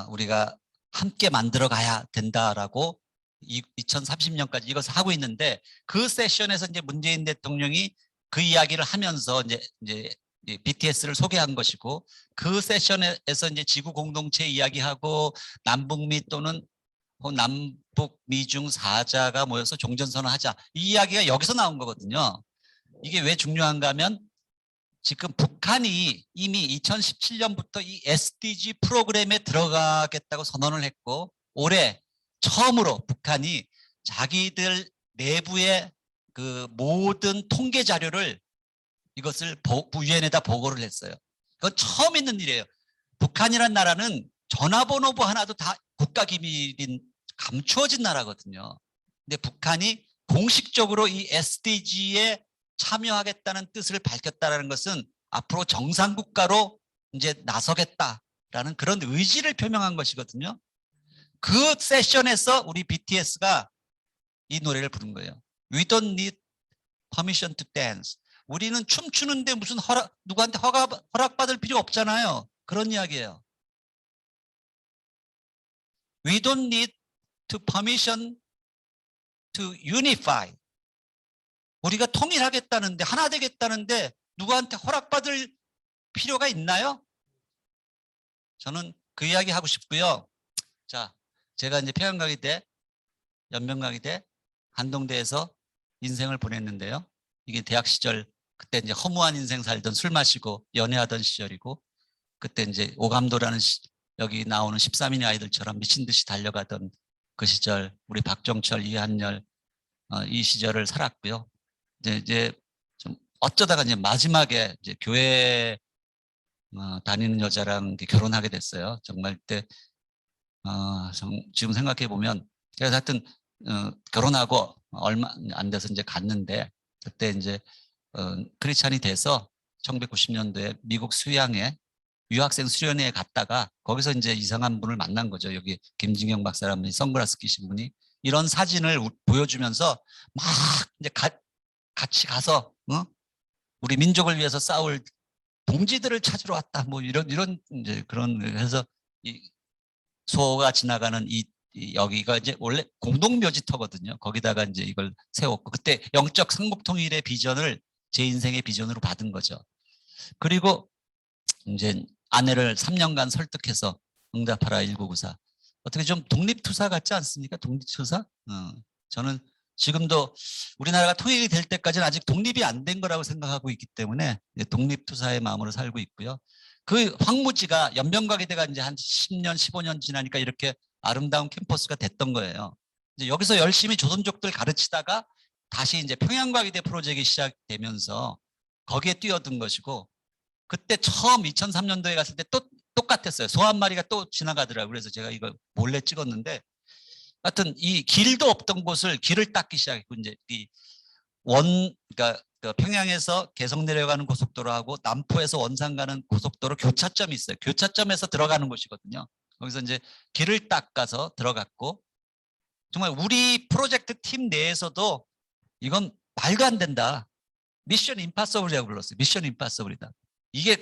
우리가 함께 만들어 가야 된다라고 2030년까지 이것을 하고 있는데 그 세션에서 이제 문재인 대통령이 그 이야기를 하면서 이제 BTS를 소개한 것이고, 그 세션에서 이제 지구 공동체 이야기하고 남북미 또는 남북 미중 4자가 모여서 종전선언 하자, 이 이야기가 여기서 나온 거거든요. 이게 왜 중요한가 하면 지금 북한이 이미 2017년부터 이 SDG 프로그램에 들어가겠다고 선언을 했고, 올해 처음으로 북한이 자기들 내부의 그 모든 통계 자료를 이것을 유엔에다 보고를 했어요. 그건 처음 있는 일이에요. 북한이란 나라는 전화번호 하나도 다 국가기밀인 감추어진 나라거든요. 근데 북한이 공식적으로 이 SDG에 참여하겠다는 뜻을 밝혔다는 것은 앞으로 정상국가로 이제 나서겠다라는 그런 의지를 표명한 것이거든요. 그 세션에서 우리 BTS가 이 노래를 부른 거예요. We don't need permission to dance. 우리는 춤추는데 무슨 누구한테 허락받을 필요 없잖아요. 그런 이야기예요. We don't need to permission to unify. 우리가 통일하겠다는데, 하나 되겠다는데 누구한테 허락받을 필요가 있나요? 저는 그 이야기 하고 싶고요. 자, 제가 이제 평양가기대, 연명가기대, 한동대에서 인생을 보냈는데요. 이게 대학 시절, 그때 이제 허무한 인생 살던, 술 마시고 연애하던 시절이고, 그때 이제 오감도라는 여기 나오는 13인의 아이들처럼 미친 듯이 달려가던 그 시절, 우리 박정철, 이한열 이 시절을 살았고요. 이제 좀 어쩌다가 이제 마지막에 이제 교회 다니는 여자랑 결혼하게 됐어요. 정말 그때 지금 생각해 보면, 제가 하여튼 결혼하고 얼마 안 돼서 이제 갔는데, 그때 이제 크리스찬이 돼서 1990년도에 미국 수양에 유학생 수련회에 갔다가 거기서 이제 이상한 분을 만난 거죠. 여기 김진경 박사라는 분이 선글라스 끼신 분이 이런 사진을 보여주면서 막 이제 같이 가서 우리 민족을 위해서 싸울 동지들을 찾으러 왔다. 뭐 이런 이제 그런, 해서 이 소가 지나가는 여기가 이제 원래 공동묘지터거든요. 거기다가 이제 이걸 세웠고, 그때 영적 삼국통일의 비전을 제 인생의 비전으로 받은 거죠. 그리고 이제 아내를 3년간 설득해서 응답하라 1994. 어떻게 좀 독립투사 같지 않습니까? 독립투사? 저는 지금도 우리나라가 통일이 될 때까지는 아직 독립이 안 된 거라고 생각하고 있기 때문에 독립투사의 마음으로 살고 있고요. 그 황무지가 연명가기대가 이제 한 10년, 15년 지나니까 이렇게 아름다운 캠퍼스가 됐던 거예요. 이제 여기서 열심히 조선족들 가르치다가 다시 이제 평양과기대 프로젝트가 시작되면서 거기에 뛰어든 것이고, 그때 처음 2003년도에 갔을 때 또 똑같았어요. 소 한 마리가 또 지나가더라고요. 그래서 제가 이거 몰래 찍었는데, 하여튼 이 길도 없던 곳을 길을 닦기 시작했고, 이제 그러니까 평양에서 개성 내려가는 고속도로하고 남포에서 원산 가는 고속도로 교차점이 있어요. 교차점에서 들어가는 곳이거든요. 거기서 이제 길을 닦아서 들어갔고, 정말 우리 프로젝트 팀 내에서도 이건 말도 안 된다. 미션 임파서블이라고 불렀어요. 미션 임파서블이다. 이게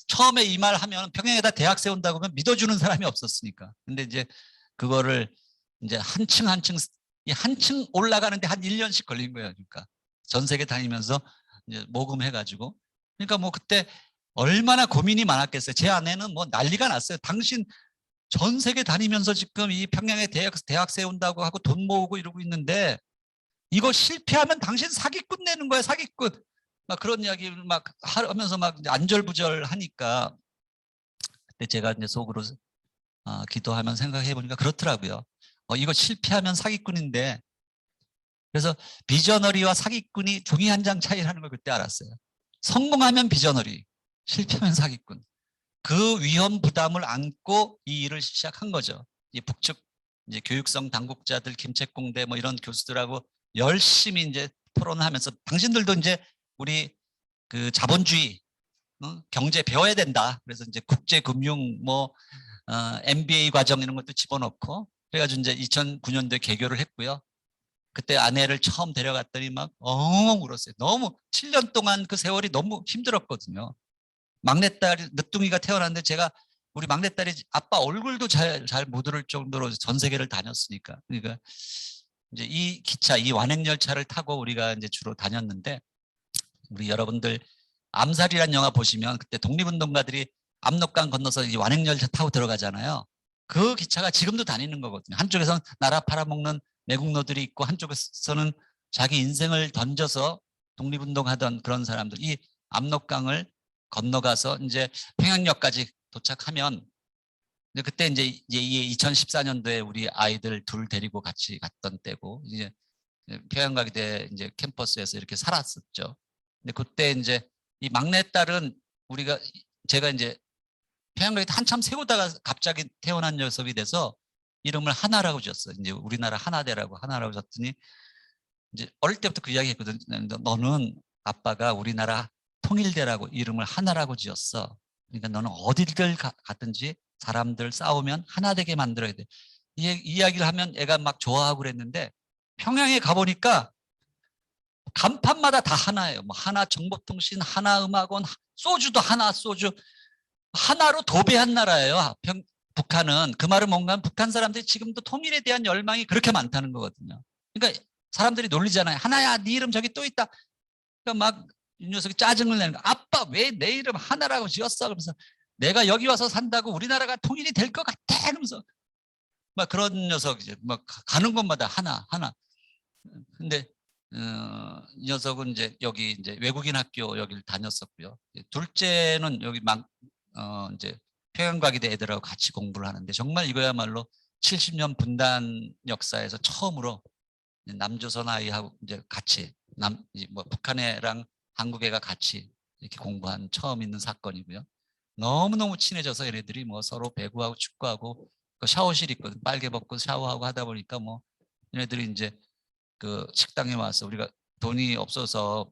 처음에 이 말 하면 평양에다 대학 세운다고 하면 믿어주는 사람이 없었으니까. 근데 이제 그거를 이제 한층 올라가는데 한 1년씩 걸린 거예요. 그러니까 전 세계 다니면서 이제 모금해가지고. 그러니까 뭐 그때 얼마나 고민이 많았겠어요. 제 아내는 뭐 난리가 났어요. 당신 전 세계 다니면서 지금 이 평양에 대학 세운다고 하고 돈 모으고 이러고 있는데, 이거 실패하면 당신 사기꾼 내는 거야, 사기꾼. 막 그런 이야기 막 하면서 막 안절부절 하니까, 그때 제가 이제 속으로 기도하면 생각해 보니까 그렇더라고요. 이거 실패하면 사기꾼인데, 그래서 비저너리와 사기꾼이 종이 한 장 차이라는 걸 그때 알았어요. 성공하면 비저너리, 실패하면 사기꾼. 그 위험 부담을 안고 이 일을 시작한 거죠. 이 북측 이제 교육성 당국자들, 김책공대 뭐 이런 교수들하고 열심히 이제 토론하면서, 당신들도 이제 우리 그 자본주의 경제 배워야 된다. 그래서 이제 국제금융 뭐 MBA 과정 이런 것도 집어넣고, 그래가지고 이제 2009년도에 개교를 했고요. 그때 아내를 처음 데려갔더니 막 엉엉 울었어요. 너무 7년 동안 그 세월이 너무 힘들었거든요. 막내딸 늦둥이가 태어났는데, 제가 우리 막내딸이 아빠 얼굴도 잘 못 들을 정도로 전 세계를 다녔으니까. 그러니까 이제 이 기차, 이 완행열차를 타고 우리가 이제 주로 다녔는데, 우리 여러분들 암살이란 영화 보시면 그때 독립운동가들이 압록강 건너서 이 완행열차 타고 들어가잖아요. 그 기차가 지금도 다니는 거거든요. 한쪽에서는 나라 팔아먹는 매국노들이 있고 한쪽에서는 자기 인생을 던져서 독립운동하던 그런 사람들, 이 압록강을 건너가서 이제 평양역까지 도착하면 그때 이제 2014년도에 우리 아이들 둘 데리고 같이 갔던 때고 이제 평양가기대 이제 캠퍼스에서 이렇게 살았었죠. 근데 그때 이제 이 막내딸은 제가 이제 평양가기대 한참 세우다가 갑자기 태어난 녀석이 돼서 이름을 하나라고 지었어요. 이제 우리나라 하나대라고 하나라고 졌더니 이제 어릴 때부터 그 이야기 했거든. 너는 아빠가 우리나라 통일대라고 이름을 하나라고 지었어. 그러니까 너는 어디를 가든지 사람들 싸우면 하나 되게 만들어야 돼. 이 이야기를 하면 애가 막 좋아하고 그랬는데 평양에 가보니까 간판마다 다 하나예요. 뭐 하나 정보통신, 하나 음악원, 소주도 하나 소주. 하나로 도배한 나라예요. 북한은. 그 말은 뭔가 하면 북한 사람들이 지금도 통일에 대한 열망이 그렇게 많다는 거거든요. 그러니까 사람들이 놀리잖아요. 하나야, 네 이름 저기 또 있다. 그러니까 막 이 녀석이 짜증을 내는 거야. 아빠 왜 내 이름 하나라고 지었어? 그러면서 내가 여기 와서 산다고 우리나라가 통일이 될 것 같아. 그러면서 막 그런 녀석 이제 막 가는 곳마다 하나. 근데 이 녀석은 이제 여기 이제 외국인 학교 여기를 다녔었고요. 둘째는 여기 이제 평양과기대 애들하고 같이 공부를 하는데 정말 이거야말로 70년 분단 역사에서 처음으로 남조선 아이하고 이제 같이 뭐 북한 애랑 한국 애가 같이 이렇게 공부한 처음 있는 사건이고요. 너무너무 친해져서 얘네들이 뭐 서로 배구하고 축구하고 그 샤워실 있거든. 빨개 벗고 샤워하고 하다 보니까 뭐 얘네들이 이제 그 식당에 와서 우리가 돈이 없어서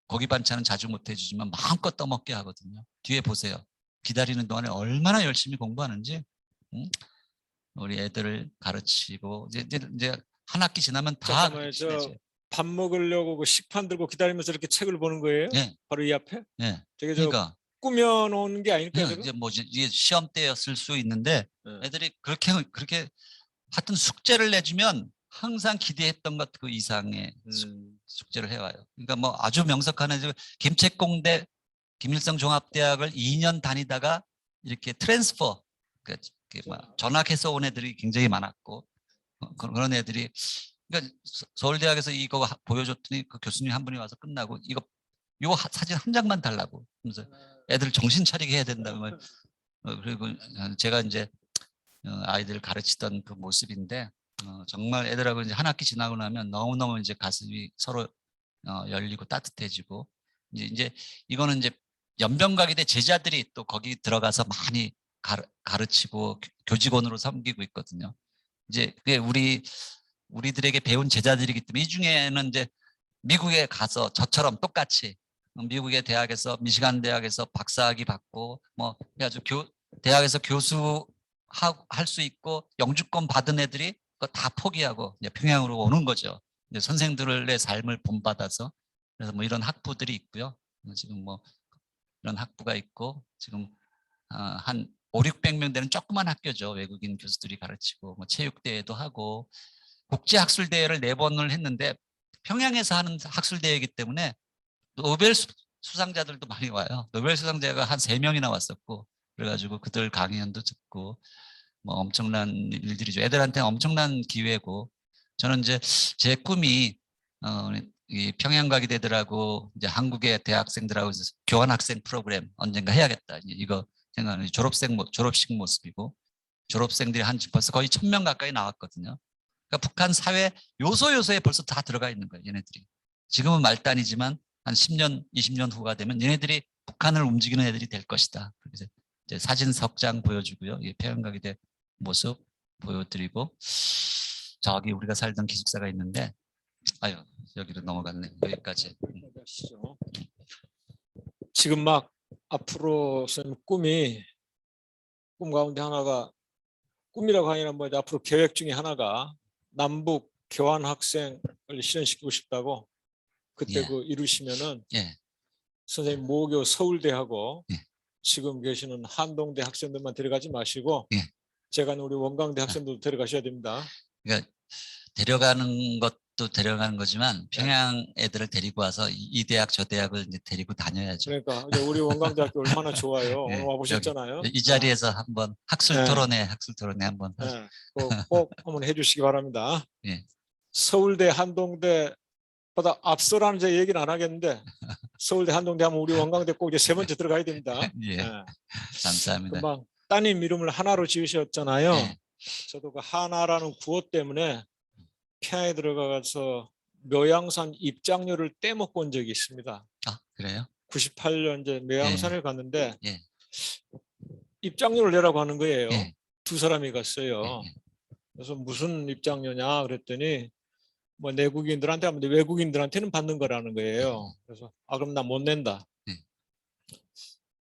고기 반찬은 자주 못 해주지만 마음껏 떠먹게 하거든요. 뒤에 보세요. 기다리는 동안에 얼마나 열심히 공부하는지. 우리 애들을 가르치고 이제 한 학기 지나면 다 잠깐만요. 밥 먹으려고 그 식판 들고 기다리면서 이렇게 책을 보는 거예요? 네. 바로 이 앞에? 네. 저게 그러니까 꾸며놓은 게 아닐까요? 이제 뭐지 이게 시험 때였을 수 있는데 애들이 그렇게 하여튼 숙제를 내주면 항상 기대했던 것 그 이상의 숙제를 해와요. 그러니까 뭐 아주 명석한 애들 김책공대 김일성 종합대학을 2년 다니다가 이렇게 트랜스퍼 전학해서 온 애들이 굉장히 많았고 그런 애들이 그러니까 서울대학에서 이거 보여줬더니 그 교수님 한 분이 와서 끝나고 이거 사진 한 장만 달라고 그러면서 애들 정신 차리게 해야 된다고 그리고 제가 이제 아이들 가르치던 그 모습인데 정말 애들하고 이제 한 학기 지나고 나면 너무너무 이제 가슴이 서로 열리고 따뜻해지고 이제 이거는 이제 연변가기대 제자들이 또 거기 들어가서 많이 가르치고 교직원으로 섬기고 있거든요. 이제 그게 우리들에게 배운 제자들이기 때문에 이 중에는 이제 미국에 가서 저처럼 똑같이 미국의 대학에서 미시간 대학에서 박사학위 받고 뭐 해가지고 대학에서 교수 할 수 있고 영주권 받은 애들이 그거 다 포기하고 이제 평양으로 오는 거죠. 이제 선생들의 삶을 본받아서 그래서 뭐 이런 학부들이 있고요. 지금 뭐 이런 학부가 있고 지금 한 500~600명 되는 조그만 학교죠. 외국인 교수들이 가르치고 뭐 체육대회도 하고 국제학술대회를 4번을 했는데 평양에서 하는 학술대회이기 때문에 노벨 수상자들도 많이 와요. 노벨 수상자가 한 3명이나 왔었고 그래가지고 그들 강연도 듣고 뭐 엄청난 일들이죠. 애들한테는 엄청난 기회고 저는 이제 제 꿈이 이 평양과기대들하고 이제 한국의 대학생들하고 교환학생 프로그램 언젠가 해야겠다. 이거 생각하는 졸업식 모습이고 졸업생들이 벌써 거의 1000명 가까이 나왔거든요. 그러니까 북한 사회 요소요소에 벌써 다 들어가 있는 거예요. 얘네들이. 지금은 말단이지만 한 10년, 20년 후가 되면 얘네들이 북한을 움직이는 애들이 될 것이다. 그래서 이제 사진 석 장 보여주고요. 평양과기대 모습 보여드리고 저기 우리가 살던 기숙사가 있는데 아유 여기로 넘어갔네. 여기까지. 지금 막 앞으로 선생님 꿈 가운데 하나가 꿈이라고 하니까 뭐 앞으로 계획 중에 하나가 남북 교환 학생을 실현시키고 싶다고 그때 예. 그 이루시면은 예. 선생님 모교 서울대하고 예. 지금 계시는 한동대 학생들만 데려가지 마시고 예. 제가 우리 원광대 학생들도 데려가셔야 됩니다. 그러니까 데려가는 것 또 데려가는 거지만 평양 애들을 데리고 와서 이 대학 저 대학을 이제 데리고 다녀야죠. 그러니까 이제 우리 원광대학교 얼마나 좋아요. 오늘 예, 와보셨잖아요. 이 자리에서 한번 학술 네. 토론회 한번 네, 꼭 한번 해주시기 바랍니다. 예. 서울대 한동대보다 앞서라는 제 얘기는 안 하겠는데 서울대 한동대 하면 우리 원광대 꼭 이제 세 번째 들어가야 됩니다. 예. 네. 감사합니다. 금방 따님 이름을 하나로 지으셨잖아요. 예. 저도 그 하나라는 구호 때문에 평양에 들어가서 묘양산 입장료를 떼먹고 온 적이 있습니다. 아, 그래요? 98년 이제 묘양산을 갔는데 예. 입장료를 내라고 하는 거예요. 예. 두 사람이 갔어요. 예. 그래서 무슨 입장료냐 그랬더니 뭐 내국인들한테 하면 외국인들한테는 받는 거라는 거예요. 그래서 그럼 나 못 낸다. 네.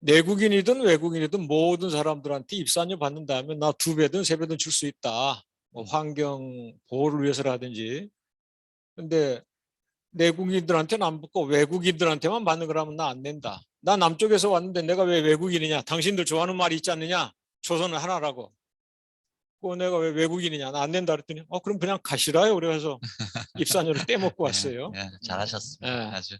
내국인이든 외국인이든 모든 사람들한테 입산료 받는다 하면 나 2배든 3배든 줄 수 있다. 뭐 환경 보호를 위해서라든지. 근데 내국인들한테는 안 받고 외국인들한테만 받는 거라면 나 안 낸다. 나 남쪽에서 왔는데 내가 왜 외국인이냐. 당신들 좋아하는 말이 있지 않느냐. 조선은 하나라고. 내가 왜 외국인이냐. 나 안 낸다 그랬더니 그럼 그냥 가시라요. 그래서 입산료를 떼먹고 왔어요. 예, 잘하셨습니다. 예. 아주.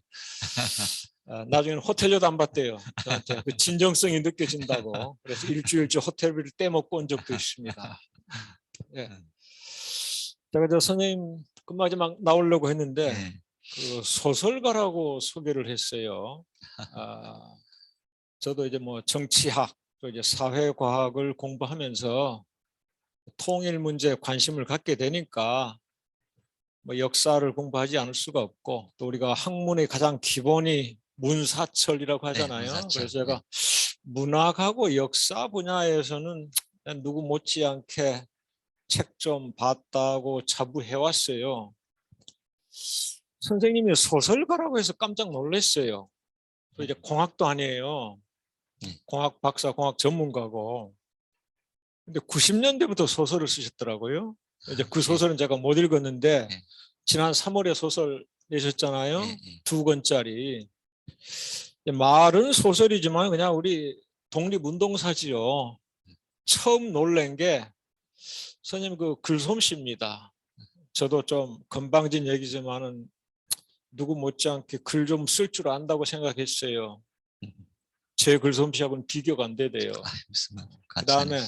나중에는 호텔료도 안 받대요. 저한테 그 진정성이 느껴진다고. 그래서 일주일째 호텔비를 떼먹고 온 적도 있습니다. 예. 제가 저 선생님 끝마지막 나오려고 했는데 예. 그 소설가라고 소개를 했어요. 저도 이제 뭐 정치학, 또 이제 사회과학을 공부하면서 통일 문제에 관심을 갖게 되니까 뭐 역사를 공부하지 않을 수가 없고 또 우리가 학문의 가장 기본이 문사철이라고 하잖아요. 문사철. 그래서 제가 문학하고 역사 분야에서는 누구 못지않게 책 좀 봤다고 자부해 왔어요. 선생님이 소설가라고 해서 깜짝 놀랐어요. 또 이제 공학도 아니에요. 공학 박사, 공학 전문가고. 근데 90년대부터 소설을 쓰셨더라고요. 이제 그 소설은 제가 못 읽었는데 지난 3월에 소설 내셨잖아요. 2권짜리. 말은 소설이지만 그냥 우리 독립운동사지요. 처음 놀란 게 선생님 그 글솜씨입니다. 저도 좀 건방진 얘기지만은 누구 못지않게 글 좀 쓸 줄 안다고 생각했어요. 제 글솜씨하고는 비교가 안 되대요. 그다음에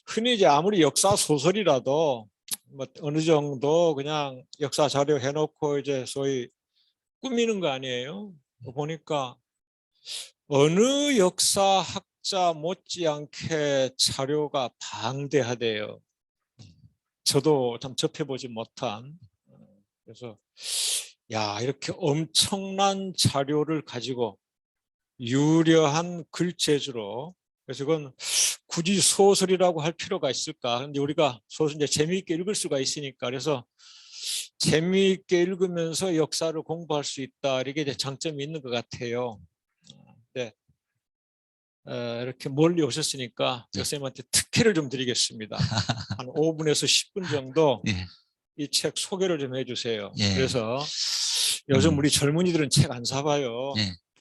흔히 이제 아무리 역사 소설이라도 뭐 어느 정도 그냥 역사 자료 해놓고 이제 소위 꾸미는 거 아니에요. 보니까 어느 역사학자 못지않게 자료가 방대하대요. 저도 참 접해보지 못한. 그래서 야, 이렇게 엄청난 자료를 가지고 유려한 글재주로, 그래서 그건 굳이 소설이라고 할 필요가 있을까? 근데 우리가 소설 이제 재미있게 읽을 수가 있으니까, 그래서 재미있게 읽으면서 역사를 공부할 수 있다. 이게 이제 장점이 있는 것 같아요. 네. 이렇게 멀리 오셨으니까 선생님한테 특혜를 좀 드리겠습니다. 한 5분에서 10분 정도 이 책 소개를 좀 해주세요. 그래서 요즘 우리 젊은이들은 책 안 사봐요.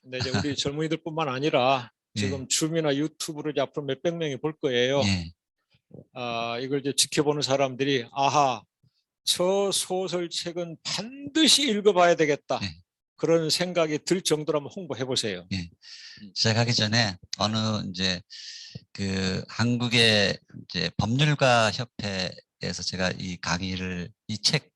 근데 이제 우리 젊은이들뿐만 아니라 지금 줌이나 유튜브를 이제 앞으로 몇백 명이 볼 거예요. 이걸 이제 지켜보는 사람들이 아하, 저 소설책은 반드시 읽어봐야 되겠다. 그런 생각이 들 정도로 한번 홍보해 보세요. 시작하기 전에 어느 이제 그 한국의 이제 법률가 협회에서 제가 이 강의를 이 책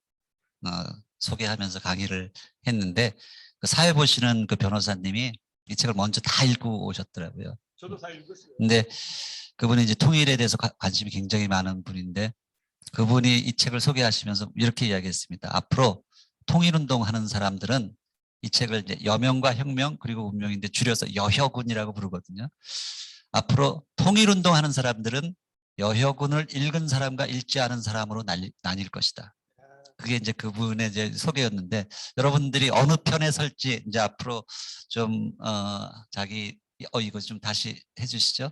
소개하면서 강의를 했는데 그 사회 보시는 그 변호사님이 이 책을 먼저 다 읽고 오셨더라고요. 저도 다 읽었어요. 근데 그분이 이제 통일에 대해서 관심이 굉장히 많은 분인데 그분이 이 책을 소개하시면서 이렇게 이야기했습니다. 앞으로 통일운동 하는 사람들은 이 책을 이제 여명과 혁명 그리고 운명인데 줄여서 여혁운이라고 부르거든요. 앞으로 통일운동 하는 사람들은 여혁운을 읽은 사람과 읽지 않은 사람으로 나뉠 것이다. 그게 이제 그분의 이제 소개였는데 여러분들이 어느 편에 설지 이제 앞으로 좀 자기 이거 좀 다시 해주시죠.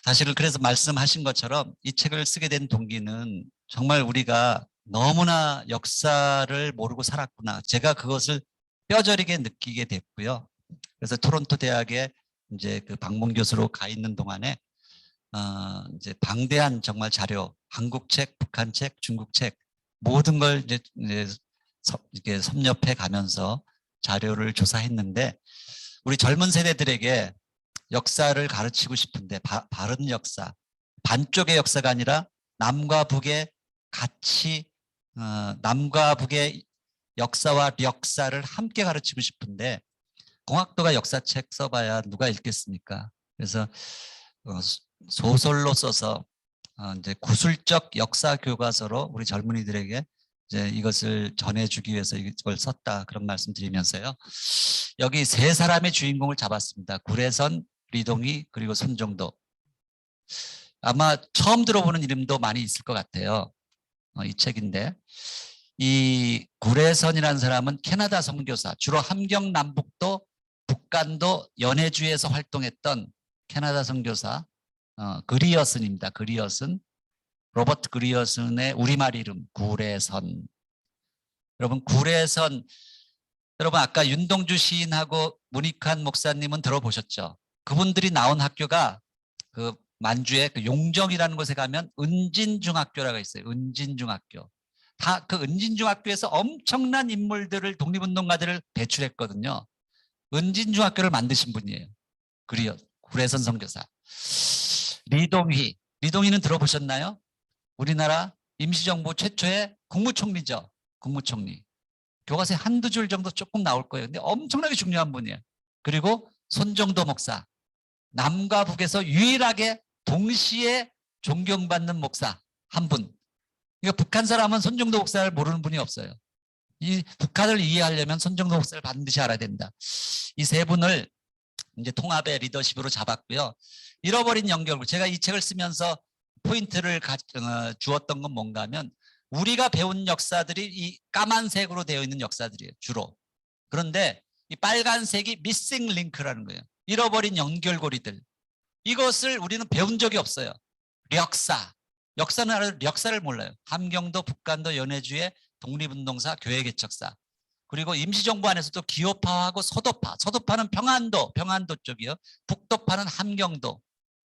사실은 그래서 말씀하신 것처럼 이 책을 쓰게 된 동기는 정말 우리가 너무나 역사를 모르고 살았구나. 제가 그것을 뼈저리게 느끼게 됐고요. 그래서 토론토 대학에 이제 그 방문 교수로 가 있는 동안에 이제 방대한 정말 자료, 한국 책, 북한 책, 중국 책 모든 걸 이제 이렇게 섭렵해 가면서 자료를 조사했는데 우리 젊은 세대들에게 역사를 가르치고 싶은데 바른 역사, 반쪽의 역사가 아니라 남과 북의 같이 남과 북의 역사와 력사를 함께 가르치고 싶은데 공학도가 역사책 써봐야 누가 읽겠습니까? 그래서 소설로 써서 이제 구술적 역사 교과서로 우리 젊은이들에게 이제 이것을 전해주기 위해서 이걸 썼다 그런 말씀드리면서요. 여기 세 사람의 주인공을 잡았습니다. 구례선, 리동희 그리고 손정도. 아마 처음 들어보는 이름도 많이 있을 것 같아요. 이 책인데 이 구례선이라는 사람은 캐나다 선교사, 주로 함경 남북도 북간도 연해주에서 활동했던 캐나다 선교사 그리어슨입니다. 그리어슨, 로버트 그리어슨의 우리말 이름 구례선. 여러분 구례선, 여러분 아까 윤동주 시인하고 문익환 목사님은 들어보셨죠? 그분들이 나온 학교가 그 만주의 그 용정이라는 곳에 가면 은진중학교라고 있어요. 은진중학교. 다 그 은진중학교에서 엄청난 인물들을 독립운동가들을 배출했거든요. 은진중학교를 만드신 분이에요. 구례선 선교사. 리동희는 들어보셨나요? 우리나라 임시정부 최초의 국무총리죠. 국무총리. 교과서에 한두 줄 정도 조금 나올 거예요. 근데 엄청나게 중요한 분이에요. 그리고 손정도 목사. 남과 북에서 유일하게 동시에 존경받는 목사 한 분. 그러니까 북한 사람은 손정도 목사를 모르는 분이 없어요. 이 북한을 이해하려면 손정도 목사를 반드시 알아야 된다. 이 세 분을 이제 통합의 리더십으로 잡았고요. 잃어버린 연결고, 제가 이 책을 쓰면서 포인트를 주었던 건 뭔가 하면 우리가 배운 역사들이 이 까만색으로 되어 있는 역사들이에요. 주로. 그런데 이 빨간색이 미싱 링크라는 거예요. 잃어버린 연결고리들. 이것을 우리는 배운 적이 없어요. 역사를 몰라요. 함경도, 북간도, 연해주의 독립운동사, 교회개척사. 그리고 임시정부 안에서도 기호파하고 서도파. 서도파는 평안도 쪽이요. 북도파는 함경도.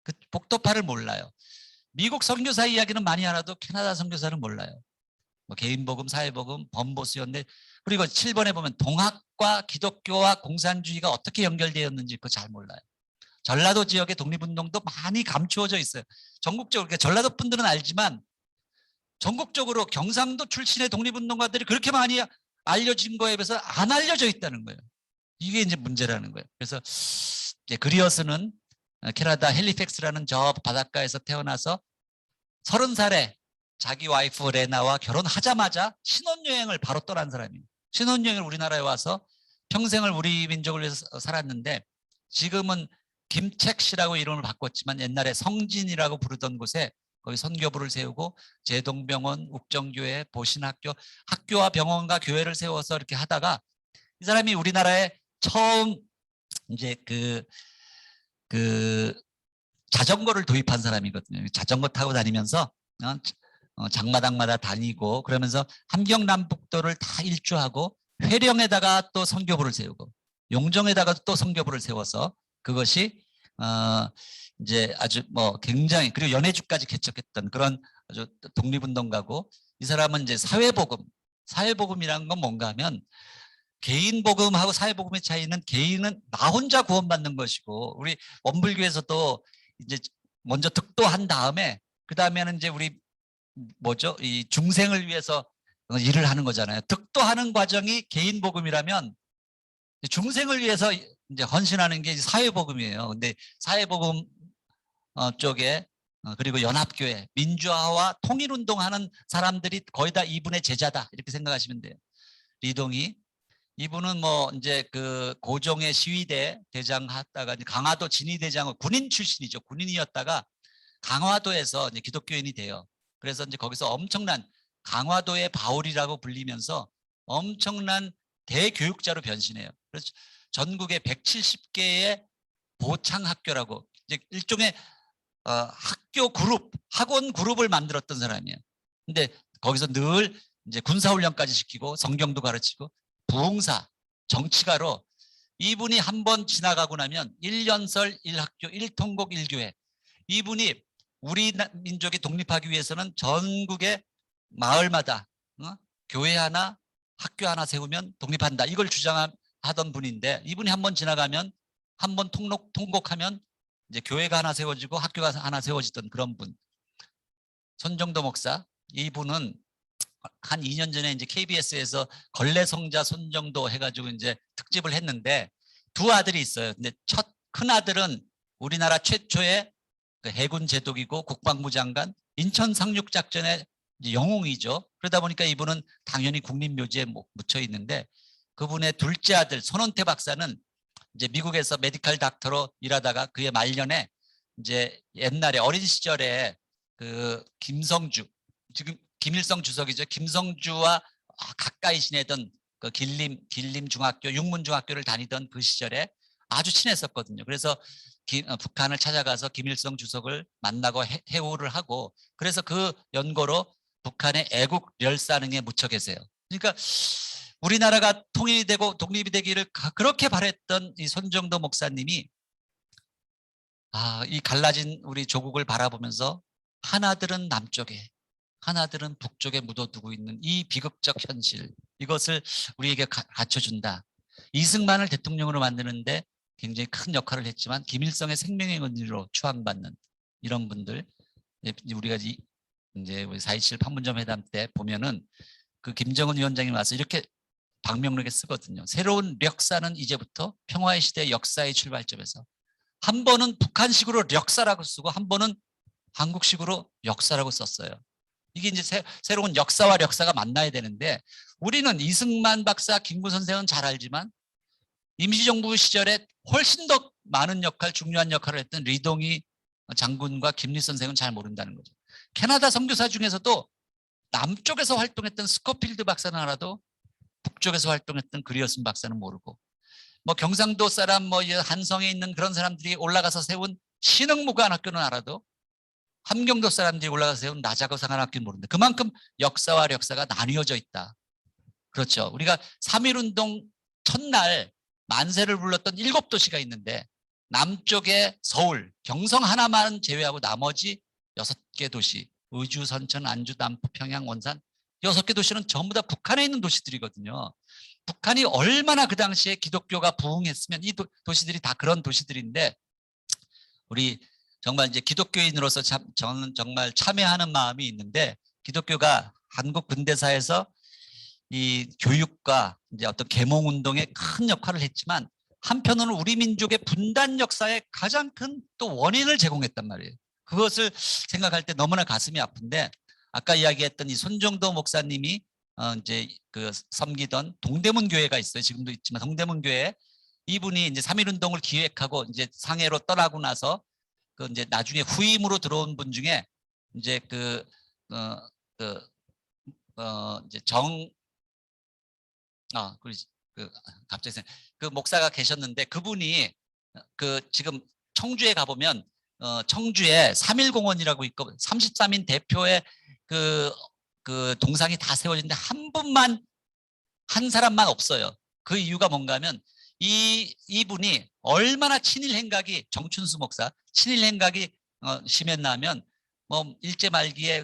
그 북도파를 몰라요. 미국 선교사 이야기는 많이 알아도 캐나다 선교사는 몰라요. 뭐 개인복음, 사회복음, 범보수연대. 그리고 7번에 보면 동학과 기독교와 공산주의가 어떻게 연결되었는지 그거 잘 몰라요. 전라도 지역의 독립운동도 많이 감추어져 있어요. 전국적으로. 그러니까 전라도 분들은 알지만 전국적으로 경상도 출신의 독립운동가들이 그렇게 많이 알려진 거에 비해서 안 알려져 있다는 거예요. 이게 이제 문제라는 거예요. 그래서 이제 그리어스는 캐나다 헬리팩스라는 저 바닷가에서 태어나서 30살에 자기 와이프 레나와 결혼하자마자 신혼여행을 바로 떠난 사람이에요. 신혼여행을 우리나라에 와서 평생을 우리 민족을 위해서 살았는데 지금은 김책시라고 이름을 바꿨지만 옛날에 성진이라고 부르던 곳에 거기 선교부를 세우고 제동병원, 욱정교회, 보신학교, 학교와 병원과 교회를 세워서 이렇게 하다가 이 사람이 우리나라에 처음 이제 그 자전거를 도입한 사람이거든요. 자전거 타고 다니면서 장마당마다 다니고 그러면서 함경남북도를 다 일주하고 회령에다가 또 선교부를 세우고 용정에다가 또 선교부를 세워서 그것이 이제 아주 뭐 굉장히 그리고 연해주까지 개척했던 그런 아주 독립운동가고 이 사람은 이제 사회복음이라는 건 뭔가 하면 개인복음하고 사회복음의 차이는 개인은 나 혼자 구원받는 것이고 우리 원불교에서도 이제 먼저 득도한 다음에 그 다음에는 이제 우리 뭐죠? 이 중생을 위해서 일을 하는 거잖아요. 득도하는 과정이 개인복음이라면 중생을 위해서 이제 헌신하는 게 사회복음이에요. 근데 사회복음 쪽에 그리고 연합교회, 민주화와 통일운동하는 사람들이 거의 다 이분의 제자다 이렇게 생각하시면 돼요. 리동희 이분은 뭐 이제 그 고종의 시위대 대장 하다가 강화도 진위대장 군인 출신이죠. 군인이었다가 강화도에서 이제 기독교인이 돼요. 그래서 이제 거기서 엄청난 강화도의 바울이라고 불리면서 엄청난 대교육자로 변신해요. 그래서 전국에 170개의 보창학교라고 이제 일종의 학교 그룹, 학원 그룹을 만들었던 사람이에요. 근데 거기서 늘 이제 군사훈련까지 시키고 성경도 가르치고 부흥사, 정치가로 이분이 한번 지나가고 나면 1연설 1학교 1통곡 1교회 이분이 우리 민족이 독립하기 위해서는 전국의 마을마다 교회 하나 학교 하나 세우면 독립한다. 이걸 주장하던 분인데 이분이 한번 지나가면 한번 통곡하면 이제 교회가 하나 세워지고 학교가 하나 세워지던 그런 분. 손정도 목사. 이분은 한 2년 전에 이제 KBS에서 걸레성자 손정도 해가지고 이제 특집을 했는데 두 아들이 있어요. 근데 첫 큰 아들은 우리나라 최초의 그 해군 제독이고 국방부 장관, 인천 상륙작전의 영웅이죠. 그러다 보니까 이분은 당연히 국립묘지에 묻혀 있는데 그분의 둘째 아들 손원태 박사는 이제 미국에서 메디컬 닥터로 일하다가 그의 말년에 이제 옛날에 어린 시절에 그 김성주, 지금 김일성 주석이죠. 김성주와 가까이 지내던 그 길림 중학교, 육문중학교를 다니던 그 시절에 아주 친했었거든요. 그래서 북한을 찾아가서 김일성 주석을 만나고 회우를 하고 그래서 그 연고로 북한의 애국 열사능에 묻혀 계세요. 그러니까 우리나라가 통일이 되고 독립이 되기를 그렇게 바랬던 이 손정도 목사님이 이 갈라진 우리 조국을 바라보면서 하나들은 남쪽에 하나들은 북쪽에 묻어두고 있는 이 비극적 현실, 이것을 우리에게 갖춰준다. 이승만을 대통령으로 만드는데 굉장히 큰 역할을 했지만 김일성의 생명의 은유로 추앙받는 이런 분들, 우리가 이제 4.27 판문점 회담 때 보면은 그 김정은 위원장이 와서 이렇게 방명록에 쓰거든요. 새로운 역사는 이제부터 평화의 시대 역사의 출발점에서 한 번은 북한식으로 역사라고 쓰고 한 번은 한국식으로 역사라고 썼어요. 이게 이제 새로운 역사와 역사가 만나야 되는데 우리는 이승만 박사, 김구 선생은 잘 알지만 임시정부 시절에 훨씬 더 많은 역할, 중요한 역할을 했던 리동희 장군과 김리 선생은 잘 모른다는 거죠. 캐나다 선교사 중에서도 남쪽에서 활동했던 스코필드 박사는 알아도 북쪽에서 활동했던 그리어슨 박사는 모르고, 뭐 경상도 사람, 뭐 한성에 있는 그런 사람들이 올라가서 세운 신흥무관학교는 알아도 함경도 사람들이 올라가서 세운 나자거상한학교는 모른다. 그만큼 역사와 역사가 나뉘어져 있다. 그렇죠. 우리가 3.1운동 첫날 만세를 불렀던 7도시가 있는데 남쪽에 서울, 경성 하나만 제외하고 나머지 6개 도시, 의주, 선천, 안주, 남포, 평양, 원산 6개 도시는 전부 다 북한에 있는 도시들이거든요. 북한이 얼마나 그 당시에 기독교가 부흥했으면 이 도시들이 다 그런 도시들인데 우리 정말 이제 기독교인으로서 저는 정말 참여하는 마음이 있는데 기독교가 한국 근대사에서 이 교육과 이제 어떤 계몽 운동에 큰 역할을 했지만 한편으로는 우리 민족의 분단 역사에 가장 큰 또 원인을 제공했단 말이에요. 그것을 생각할 때 너무나 가슴이 아픈데 아까 이야기했던 이 손정도 목사님이 이제 그 섬기던 동대문 교회가 있어요. 지금도 있지만 동대문 교회 이분이 이제 3.1 운동을 기획하고 이제 상해로 떠나고 나서 그 이제 나중에 후임으로 들어온 분 중에 이제 이제 갑자기 그 목사가 계셨는데 그분이 그 지금 청주에 가보면 청주에 3.1공원이라고 있고 33인 대표의 그 동상이 다 세워진데 한 사람만 없어요. 그 이유가 뭔가 하면 이분이 얼마나 친일 행각이 정춘수 목사 친일 행각이 심했나 하면 뭐 일제 말기에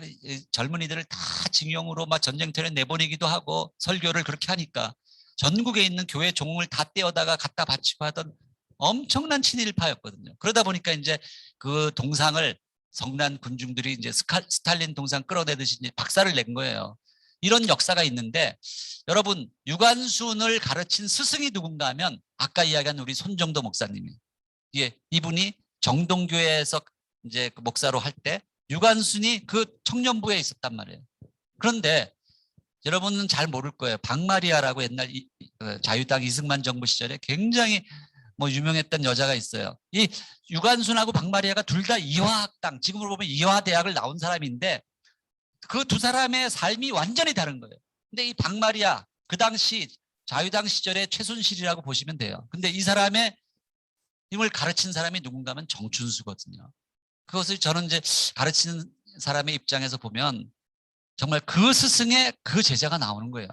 젊은이들을 다 징용으로 막 전쟁터에 내보내기도 하고 설교를 그렇게 하니까 전국에 있는 교회 종을 다 떼어다가 갖다 바치고 하던 엄청난 친일파였거든요. 그러다 보니까 이제 그 동상을 성난 군중들이 이제 스탈린 동상 끌어내듯이 이제 박살을 낸 거예요. 이런 역사가 있는데 여러분 유관순을 가르친 스승이 누군가 하면 아까 이야기한 우리 손정도 목사님이 이분이 정동교회에서 이제 그 목사로 할 때 유관순이 그 청년부에 있었단 말이에요. 그런데 여러분은 잘 모를 거예요. 박마리아라고 옛날 자유당 이승만 정부 시절에 굉장히 뭐 유명했던 여자가 있어요. 이 유관순하고 박마리아가 둘 다 이화학당, 지금으로 보면 이화대학을 나온 사람인데 그 두 사람의 삶이 완전히 다른 거예요. 근데 이 박마리아 그 당시 자유당 시절의 최순실이라고 보시면 돼요. 근데 이 사람의 힘을 가르친 사람이 누군가 하면 정춘수거든요. 그것을 저는 이제 가르치는 사람의 입장에서 보면 정말 그 스승의 그 제자가 나오는 거예요.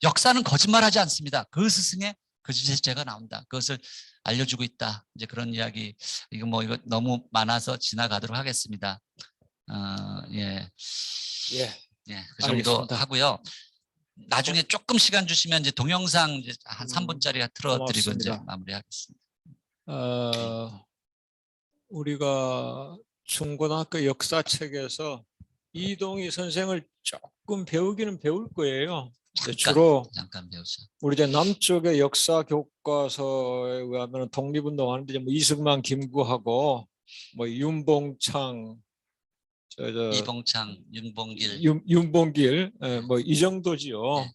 역사는 거짓말하지 않습니다. 그 스승의 그 제자가 나온다. 그것을 알려주고 있다. 이제 그런 이야기. 이거 너무 많아서 지나가도록 하겠습니다. 예. 그 정도 알겠습니다. 하고요. 나중에 조금 시간 주시면 이제 동영상 이제 한 3분짜리 틀어드리고 이제 고맙습니다. 마무리하겠습니다. 우리가 중고등학교 역사책에서 이동희 선생을 조금 배우기는 배울 거예요. 근데 주로 잠깐 배우죠. 우리 이제 남쪽의 역사 교과서에 의하면 독립운동하는데 이제 뭐 이승만, 김구하고 뭐 윤봉창, 이봉창, 윤봉길. 윤봉길, 뭐 이 정도지요. 네.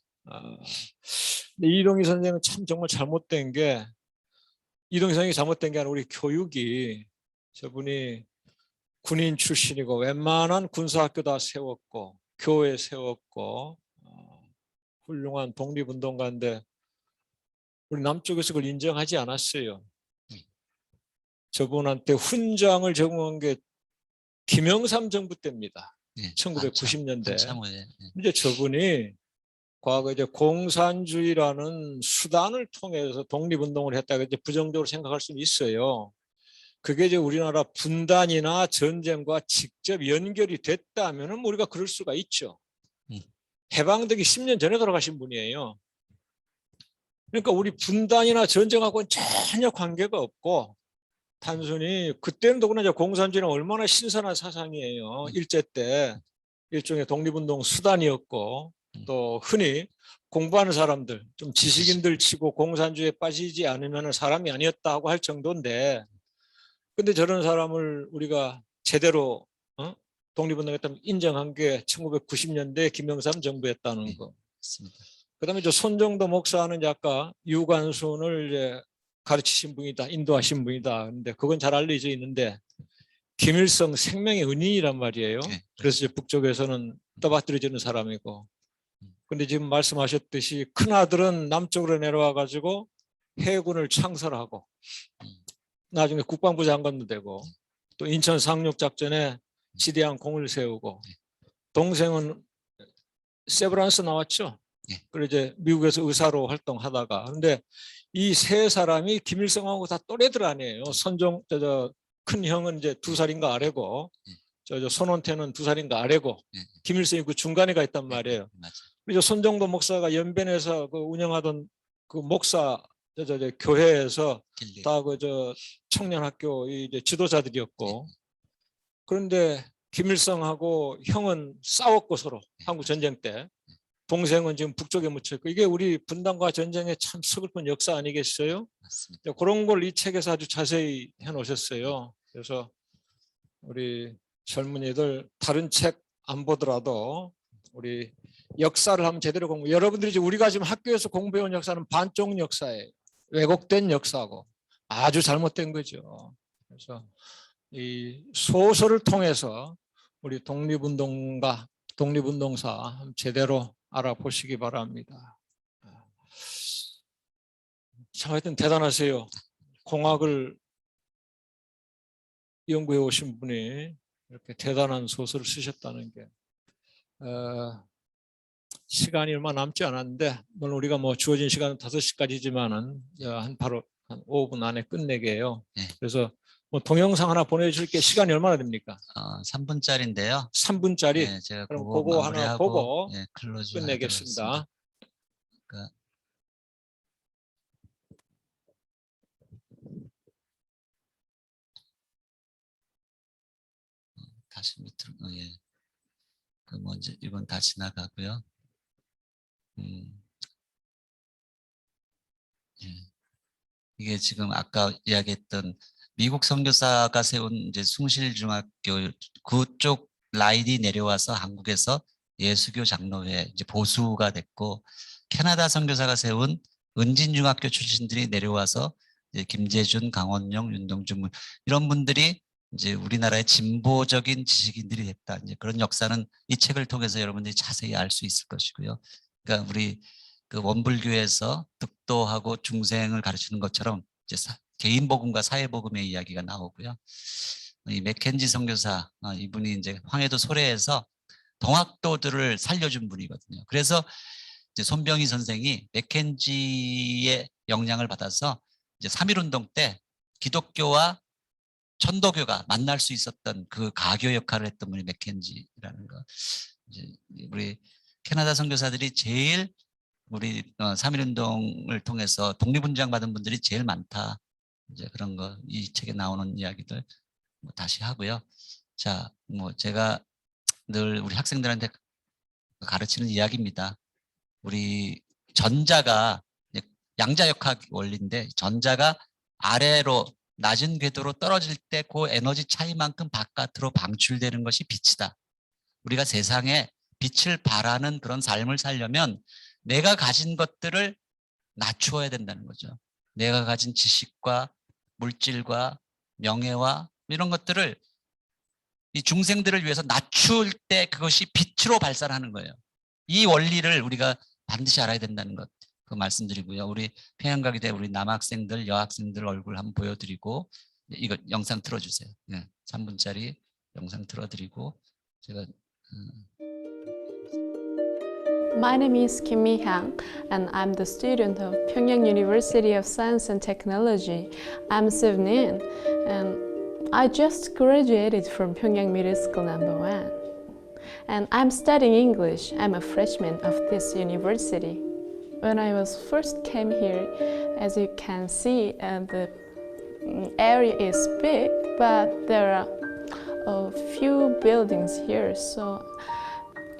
근데 이동희 선생은 참 정말 잘못된 게 이동희 선생이 잘못된 게 아니라 우리 교육이 저분이 군인 출신이고 웬만한 군사학교 다 세웠고 교회 세웠고 훌륭한 독립운동가인데 우리 남쪽에서 그걸 인정하지 않았어요. 저분한테 훈장을 제공한 게 김영삼 정부 때입니다. 네, 1990년대. 한참 후에. 네. 이제 저분이 과거 이제 공산주의라는 수단을 통해서 독립운동을 했다가 이제 부정적으로 생각할 수는 있어요. 그게 이제 우리나라 분단이나 전쟁과 직접 연결이 됐다면은 우리가 그럴 수가 있죠. 해방되기 10년 전에 돌아가신 분이에요. 그러니까 우리 분단이나 전쟁하고는 전혀 관계가 없고 단순히 그때는 더구나 이제 공산주의는 얼마나 신선한 사상이에요. 일제 때 일종의 독립운동 수단이었고 또 흔히 공부하는 사람들 좀 지식인들 치고 공산주의에 빠지지 않으면 사람이 아니었다고 할 정도인데 근데 저런 사람을 우리가 제대로 독립운동했다면 인정한 게 1990년대 김영삼 정부였다는 거. 맞습니다. 그다음에 저 손정도 목사는 아까 유관순을 이제 가르치신 분이다, 인도하신 분이다. 근데 그건 잘 알려져 있는데 김일성 생명의 은인이란 말이에요. 네. 그래서 이제 북쪽에서는 떠받들여지는 사람이고. 근데 지금 말씀하셨듯이 큰 아들은 남쪽으로 내려와 가지고 해군을 창설하고 나중에 국방부 장관도 되고 또 인천 상륙 작전에 지대한 공을 세우고 동생은 세브란스 나왔죠. 그리고 이제 미국에서 의사로 활동하다가 근데 이 세 사람이 김일성하고 다 또래들 아니에요. 선종 큰 형은 이제 2살인가 아래고 손원태는 2살인가 아래고 김일성이 그 중간에 가 있단 말이에요. 그리고 손정도 목사가 연변에서 그 운영하던 그 목사 교회에서 다 그 청년학교 이제 지도자들이었고 그런데 김일성하고 형은 싸웠고 서로 한국 전쟁 때 동생은 지금 북쪽에 묻혀 있고 이게 우리 분단과 전쟁의 참 서글픈 역사 아니겠어요? 맞습니다. 그런 걸 이 책에서 아주 자세히 해놓으셨어요. 그래서 우리 젊은이들 다른 책 안 보더라도 우리 역사를 한번 제대로 공부. 여러분들이 지금 우리가 지금 학교에서 공부해온 역사는 반쪽 역사예요. 왜곡된 역사고 아주 잘못된 거죠. 그래서 이 소설을 통해서 우리 독립운동가, 독립운동사 제대로 알아보시기 바랍니다. 참 하여튼 대단하세요. 공학을 연구해 오신 분이 이렇게 대단한 소설을 쓰셨다는 게 시간이 얼마 남지 않았는데 물론 우리가 뭐 주어진 시간은 5시까지지만은 바로 한 5분 안에 끝내게 해요. 네. 그래서 뭐 동영상 하나 보내줄게. 시간이 얼마나 됩니까? 3분짜리인데요. 3분짜리. 네, 제가 그럼 그거 하나 보고 클로징 끝내겠습니다. 그러니까 다시 밑으로 예. 그 먼저 이건 다 지나가고요. 예. 이게 지금 아까 이야기했던 미국 선교사가 세운 이제 숭실중학교 그쪽 라인이 내려와서 한국에서 예수교 장로회 이제 보수가 됐고 캐나다 선교사가 세운 은진중학교 출신들이 내려와서 이제 김재준, 강원영, 윤동준 이런 분들이 이제 우리나라의 진보적인 지식인들이 됐다. 이제 그런 역사는 이 책을 통해서 여러분들이 자세히 알 수 있을 것이고요. 그러니까 우리 그 원불교에서 득도하고 중생을 가르치는 것처럼 이제 개인복음과 사회복음의 이야기가 나오고요. 이 맥켄지 선교사 이분이 이제 황해도 소래에서 동학도들을 살려준 분이거든요. 그래서 이제 손병희 선생이 맥켄지의 영향을 받아서 이제 3.1운동 때 기독교와 천도교가 만날 수 있었던 그 가교 역할을 했던 분이 맥켄지라는 거. 이제 우리 캐나다 선교사들이 제일 우리 3.1운동을 통해서 독립훈장 받은 분들이 제일 많다. 이제 그런 거 이 책에 나오는 이야기들 뭐 다시 하고요. 자, 뭐 제가 늘 우리 학생들한테 가르치는 이야기입니다. 우리 전자가 양자역학 원리인데 전자가 아래로 낮은 궤도로 떨어질 때 그 에너지 차이만큼 바깥으로 방출되는 것이 빛이다. 우리가 세상에 빛을 발하는 그런 삶을 살려면 내가 가진 것들을 낮추어야 된다는 거죠. 내가 가진 지식과 물질과 명예와 이런 것들을 이 중생들을 위해서 낮출 때 그것이 빛으로 발산하는 거예요. 이 원리를 우리가 반드시 알아야 된다는 것, 그 말씀드리고요. 우리 평양가기대 우리 남학생들, 여학생들 얼굴 한번 보여드리고 이거 영상 틀어주세요. 네, 3분짜리 영상 틀어드리고 제가 My name is Kim Mi-hyang, and I'm the student of Pyongyang University of Science and Technology. I'm 17, and I just graduated from Pyongyang Middle School number 1. And I'm studying English. I'm a freshman of this university. When I was first came here, as you can see, the area is big, but there are a few buildings here, so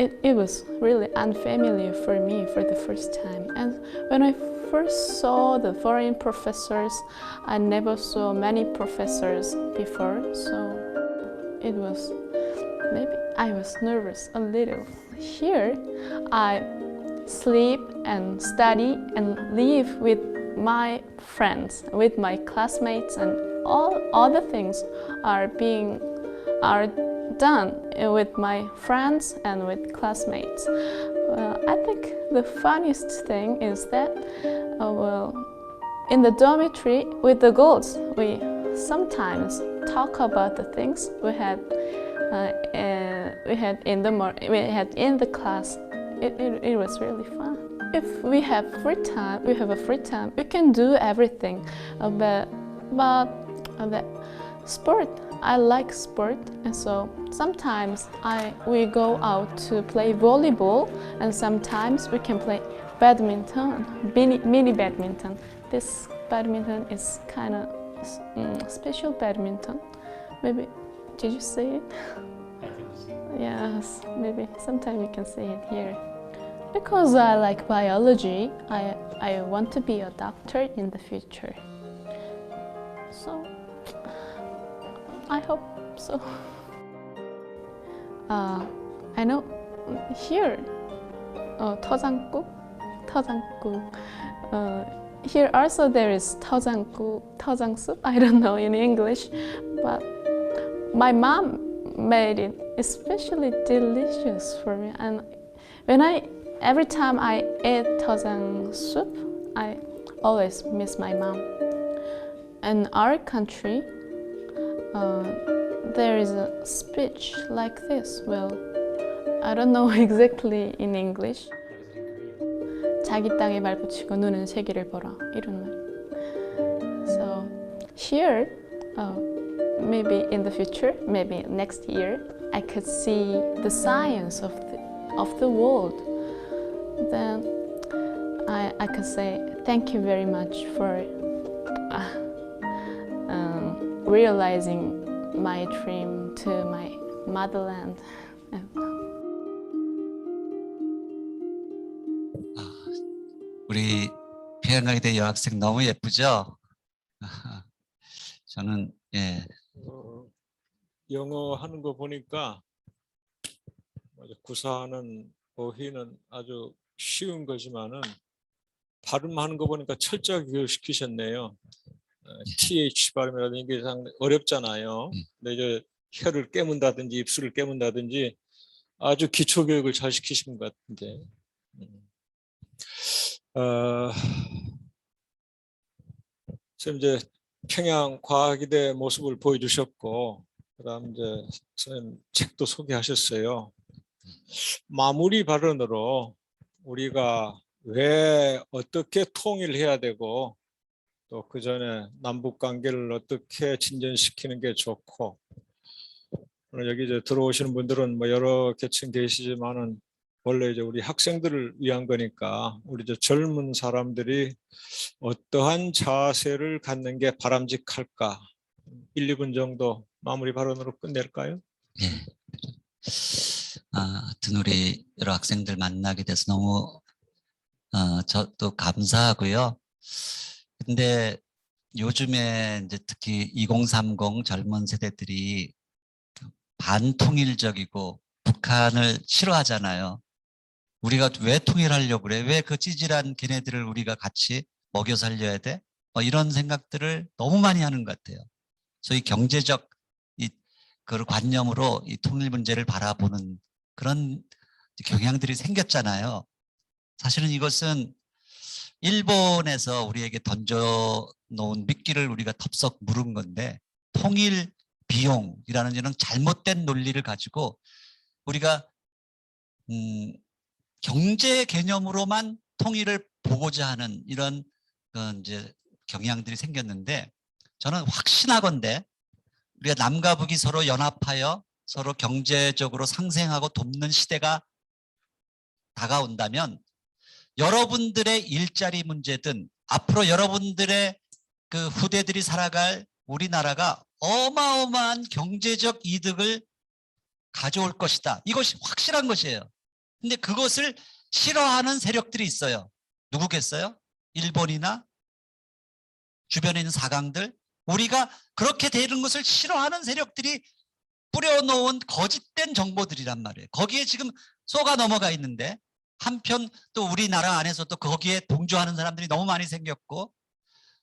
it was really unfamiliar for me for the first time. And when I first saw the foreign professors, I never saw many professors before, so it was maybe I was nervous a little. Here, I sleep and study and live with my friends, with my classmates, and all other things are done with my friends and with classmates. I think the funniest thing is that, in the dormitory with the girls, we sometimes talk about the things we had in the class. It was really fun. If we have a free time, we can do everything. But sport, I like sport, and so sometimes we go out to play volleyball, and sometimes we can play badminton, mini badminton. This badminton is kind of special badminton. Maybe, did you see it? Yes, maybe sometime you can see it here. Because I like biology, I want to be a doctor in the future. So, I hope so. I know here, 터장국. Here also there is 터장 soup. I don't know in English, but my mom made it especially delicious for me. And every time I eat 터장 soup, I always miss my mom. In our country, there is a speech like this. Well, I don't know exactly in English. 자기 땅에 발 붙이고 눈은 세계를 보라, 이런 말. So here, maybe in the future, maybe next year, I could see the science of the world. Then I could say thank you very much for realizing my dream to my motherland. 우리 평양가기대 여학생 너무 예쁘죠? 저는 영어 하는 거 보니까 구사하는 어휘는 아주 쉬운 거지만은 발음하는 거 보니까 철저하게 교육시키셨네요. TH 발음이라든지 이게 상당히 어렵잖아요. 근데 이제 혀를 깨문다든지 입술을 깨문다든지 아주 기초 교육을 잘 시키신 것 같은데. 지금 이제 평양과학기대 모습을 보여주셨고, 그다음 이제 선생님 책도 소개하셨어요. 마무리 발언으로 우리가 왜 어떻게 통일해야 되고 또 그 전에 남북 관계를 어떻게 진전시키는 게 좋고, 오늘 여기 이제 들어오시는 분들은 뭐 여러 계층 계시지만은 원래 이제 우리 학생들을 위한 거니까 우리 저 젊은 사람들이 어떠한 자세를 갖는 게 바람직할까? 1, 2분 정도 마무리 발언으로 끝낼까요? 예. 하여튼 우리 여러 학생들 만나게 돼서 너무 저도 감사하고요. 근데 요즘에 이제 특히 2030 젊은 세대들이 반통일적이고 북한을 싫어하잖아요. 우리가 왜 통일하려고 그래? 왜 그 찌질한 걔네들을 우리가 같이 먹여 살려야 돼? 이런 생각들을 너무 많이 하는 것 같아요. 소위 경제적 그 관념으로 이 통일 문제를 바라보는 그런 경향들이 생겼잖아요. 사실은 이것은 일본에서 우리에게 던져 놓은 미끼를 우리가 덥석 물은 건데, 통일 비용이라는 이런 잘못된 논리를 가지고 우리가 경제 개념으로만 통일을 보고자 하는 이런 이제 경향들이 생겼는데, 저는 확신하건대 우리가 남과 북이 서로 연합하여 서로 경제적으로 상생하고 돕는 시대가 다가온다면 여러분들의 일자리 문제든 앞으로 여러분들의 그 후대들이 살아갈 우리나라가 어마어마한 경제적 이득을 가져올 것이다. 이것이 확실한 것이에요. 근데 그것을 싫어하는 세력들이 있어요. 누구겠어요? 일본이나 주변에 있는 사강들. 우리가 그렇게 되는 것을 싫어하는 세력들이 뿌려놓은 거짓된 정보들이란 말이에요. 거기에 지금 쏘가 넘어가 있는데, 한편 또 우리나라 안에서도 거기에 동조하는 사람들이 너무 많이 생겼고,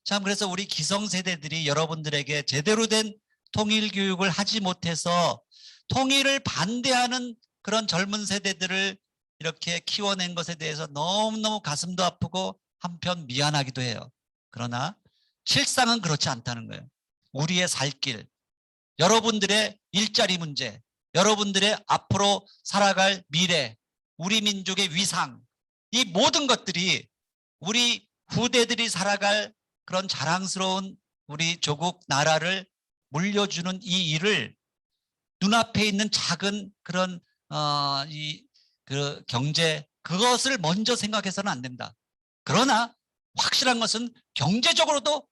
참 그래서 우리 기성세대들이 여러분들에게 제대로 된 통일 교육을 하지 못해서 통일을 반대하는 그런 젊은 세대들을 이렇게 키워낸 것에 대해서 너무너무 가슴도 아프고 한편 미안하기도 해요. 그러나 실상은 그렇지 않다는 거예요. 우리의 살 길, 여러분들의 일자리 문제, 여러분들의 앞으로 살아갈 미래, 우리 민족의 위상, 이 모든 것들이 우리 후대들이 살아갈 그런 자랑스러운 우리 조국 나라를 물려주는 이 일을 눈앞에 있는 작은 그런 그 경제, 그것을 먼저 생각해서는 안 된다. 그러나 확실한 것은 경제적으로도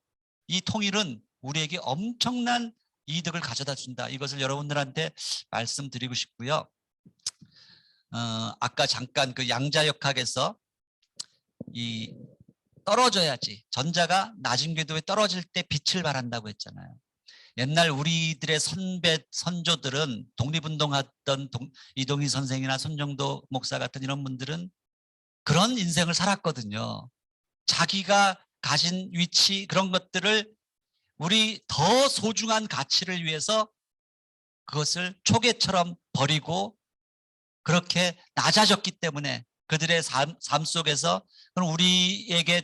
이 통일은 우리에게 엄청난 이득을 가져다 준다. 이것을 여러분들한테 말씀드리고 싶고요. 아까 잠깐 그 양자역학에서 이 떨어져야지, 전자가 낮은 궤도에 떨어질 때 빛을 발한다고 했잖아요. 옛날 우리들의 선조들은, 독립운동했던 이동희 선생이나 손정도 목사 같은 이런 분들은 그런 인생을 살았거든요. 자기가 가진 위치, 그런 것들을 우리 더 소중한 가치를 위해서 그것을 초계처럼 버리고 그렇게 낮아졌기 때문에 그들의 삶 속에서 우리에게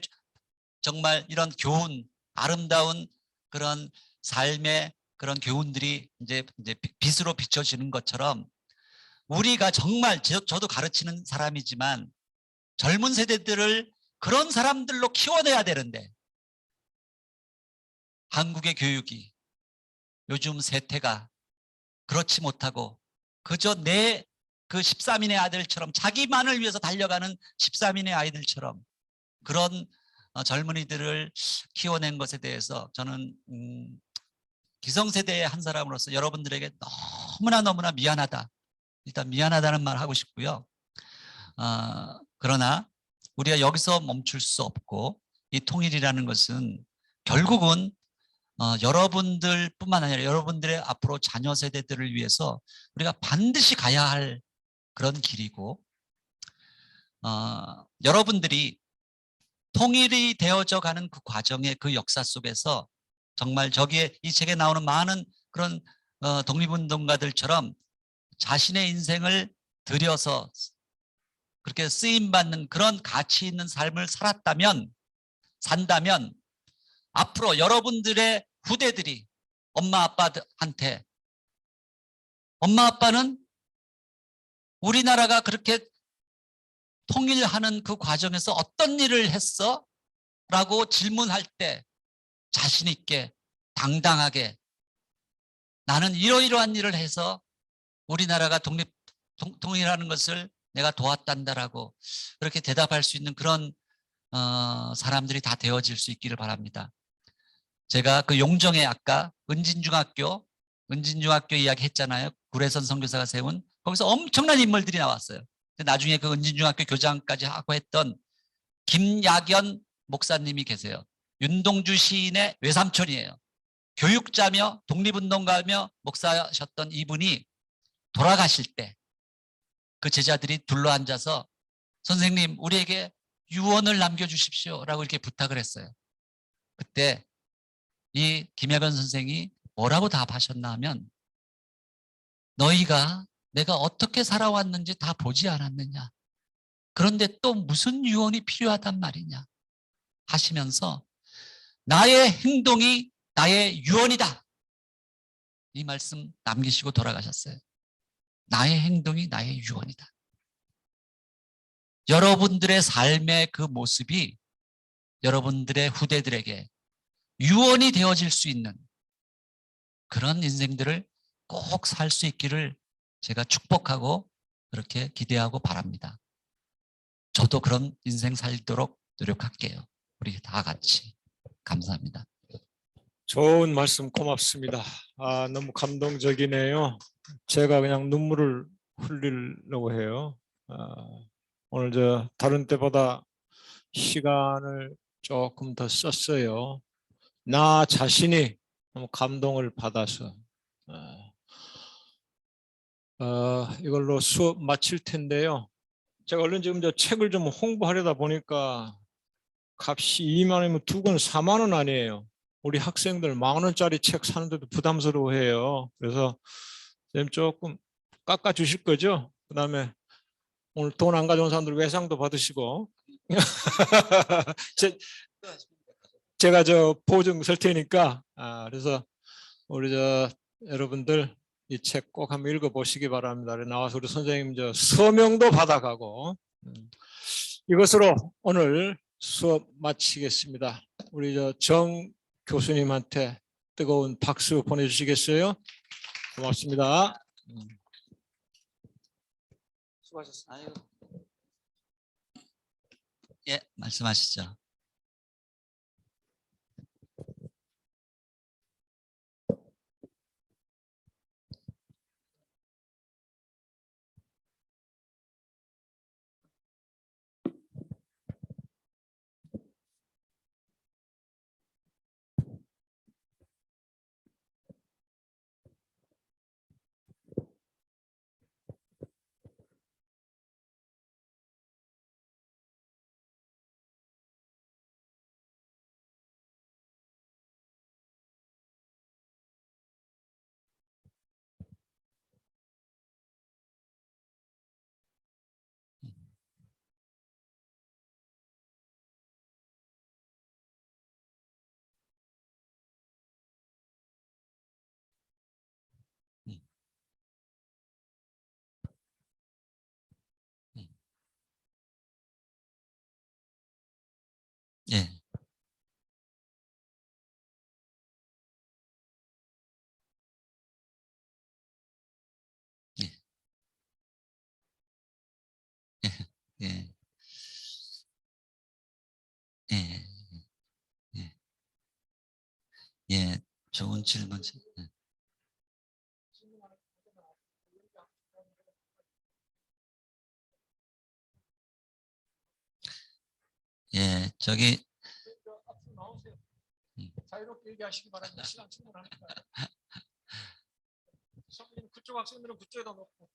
정말 이런 교훈, 아름다운 그런 삶의 그런 교훈들이 이제 빛으로 비춰지는 것처럼, 우리가 정말, 저도 가르치는 사람이지만 젊은 세대들을 그런 사람들로 키워내야 되는데, 한국의 교육이 요즘 세태가 그렇지 못하고 그저 내 그 13인의 아들처럼, 자기만을 위해서 달려가는 13인의 아이들처럼 그런 젊은이들을 키워낸 것에 대해서 저는 기성세대의 한 사람으로서 여러분들에게 너무나 미안하다. 일단 미안하다는 말 하고 싶고요. 그러나 우리가 여기서 멈출 수 없고, 이 통일이라는 것은 결국은 여러분들뿐만 아니라 여러분들의 앞으로 자녀 세대들을 위해서 우리가 반드시 가야 할 그런 길이고, 여러분들이 통일이 되어져 가는 그 과정의 그 역사 속에서 정말 저기에 이 책에 나오는 많은 그런 독립운동가들처럼 자신의 인생을 들여서 그렇게 쓰임받는 그런 가치 있는 삶을 산다면 앞으로 여러분들의 후대들이 엄마 아빠한테, 엄마 아빠는 우리나라가 그렇게 통일하는 그 과정에서 어떤 일을 했어? 라고 질문할 때 자신 있게 당당하게, 나는 이러이러한 일을 해서 우리나라가 통일하는 것을 내가 도왔단다라고 그렇게 대답할 수 있는 그런 사람들이 다 되어질 수 있기를 바랍니다. 제가 그 용정에 아까 은진중학교 이야기 했잖아요. 구례선 선교사가 세운 거기서 엄청난 인물들이 나왔어요. 나중에 그 은진중학교 교장까지 하고 했던 김야견 목사님이 계세요. 윤동주 시인의 외삼촌이에요. 교육자며 독립운동가며 목사셨던 이분이 돌아가실 때 그 제자들이 둘러앉아서 선생님 우리에게 유언을 남겨주십시오 라고 이렇게 부탁을 했어요. 그때 이 김야견 선생이 뭐라고 답하셨나 하면 너희가 내가 어떻게 살아왔는지 다 보지 않았느냐. 그런데 또 무슨 유언이 필요하단 말이냐 하시면서 나의 행동이 나의 유언이다. 이 말씀 남기시고 돌아가셨어요. 나의 행동이 나의 유언이다. 여러분들의 삶의 그 모습이 여러분들의 후대들에게 유언이 되어질 수 있는 그런 인생들을 꼭 살 수 있기를 제가 축복하고 그렇게 기대하고 바랍니다. 저도 그런 인생 살도록 노력할게요. 우리 다 같이. 감사합니다. 좋은 말씀 고맙습니다. 너무 감동적이네요. 제가 그냥 눈물을 흘리려고 해요. 오늘 다른 때보다 시간을 조금 더 썼어요. 나 자신이 너무 감동을 받아서 이걸로 수업 마칠 텐데요. 제가 얼른 지금 책을 좀 홍보하려다 보니까 값이 2만 원이면 2권 4만 원 아니에요. 우리 학생들 10,000원짜리 책 사는데도 부담스러워해요. 그래서 선생님 조금 깎아 주실 거죠? 그 다음에 오늘 돈 안 가져온 사람들 외상도 받으시고 제가 보증 설 테니까 그래서 우리 여러분들 이 책 꼭 한번 읽어보시기 바랍니다. 나와서 우리 선생님 서명도 받아가고 이것으로 오늘 수업 마치겠습니다. 우리 정 교수님한테 뜨거운 박수 보내주시겠어요? 고맙습니다. 수고하셨습니다. 예, 말씀하시죠. 예. 예. 예. 예. 예. 예. 예. 좋은 질문. 예. 예, 자유롭게 얘기하시기 바랍니다. 시간 충분하니까. 그쪽 학생들은 그쪽에다 놓고.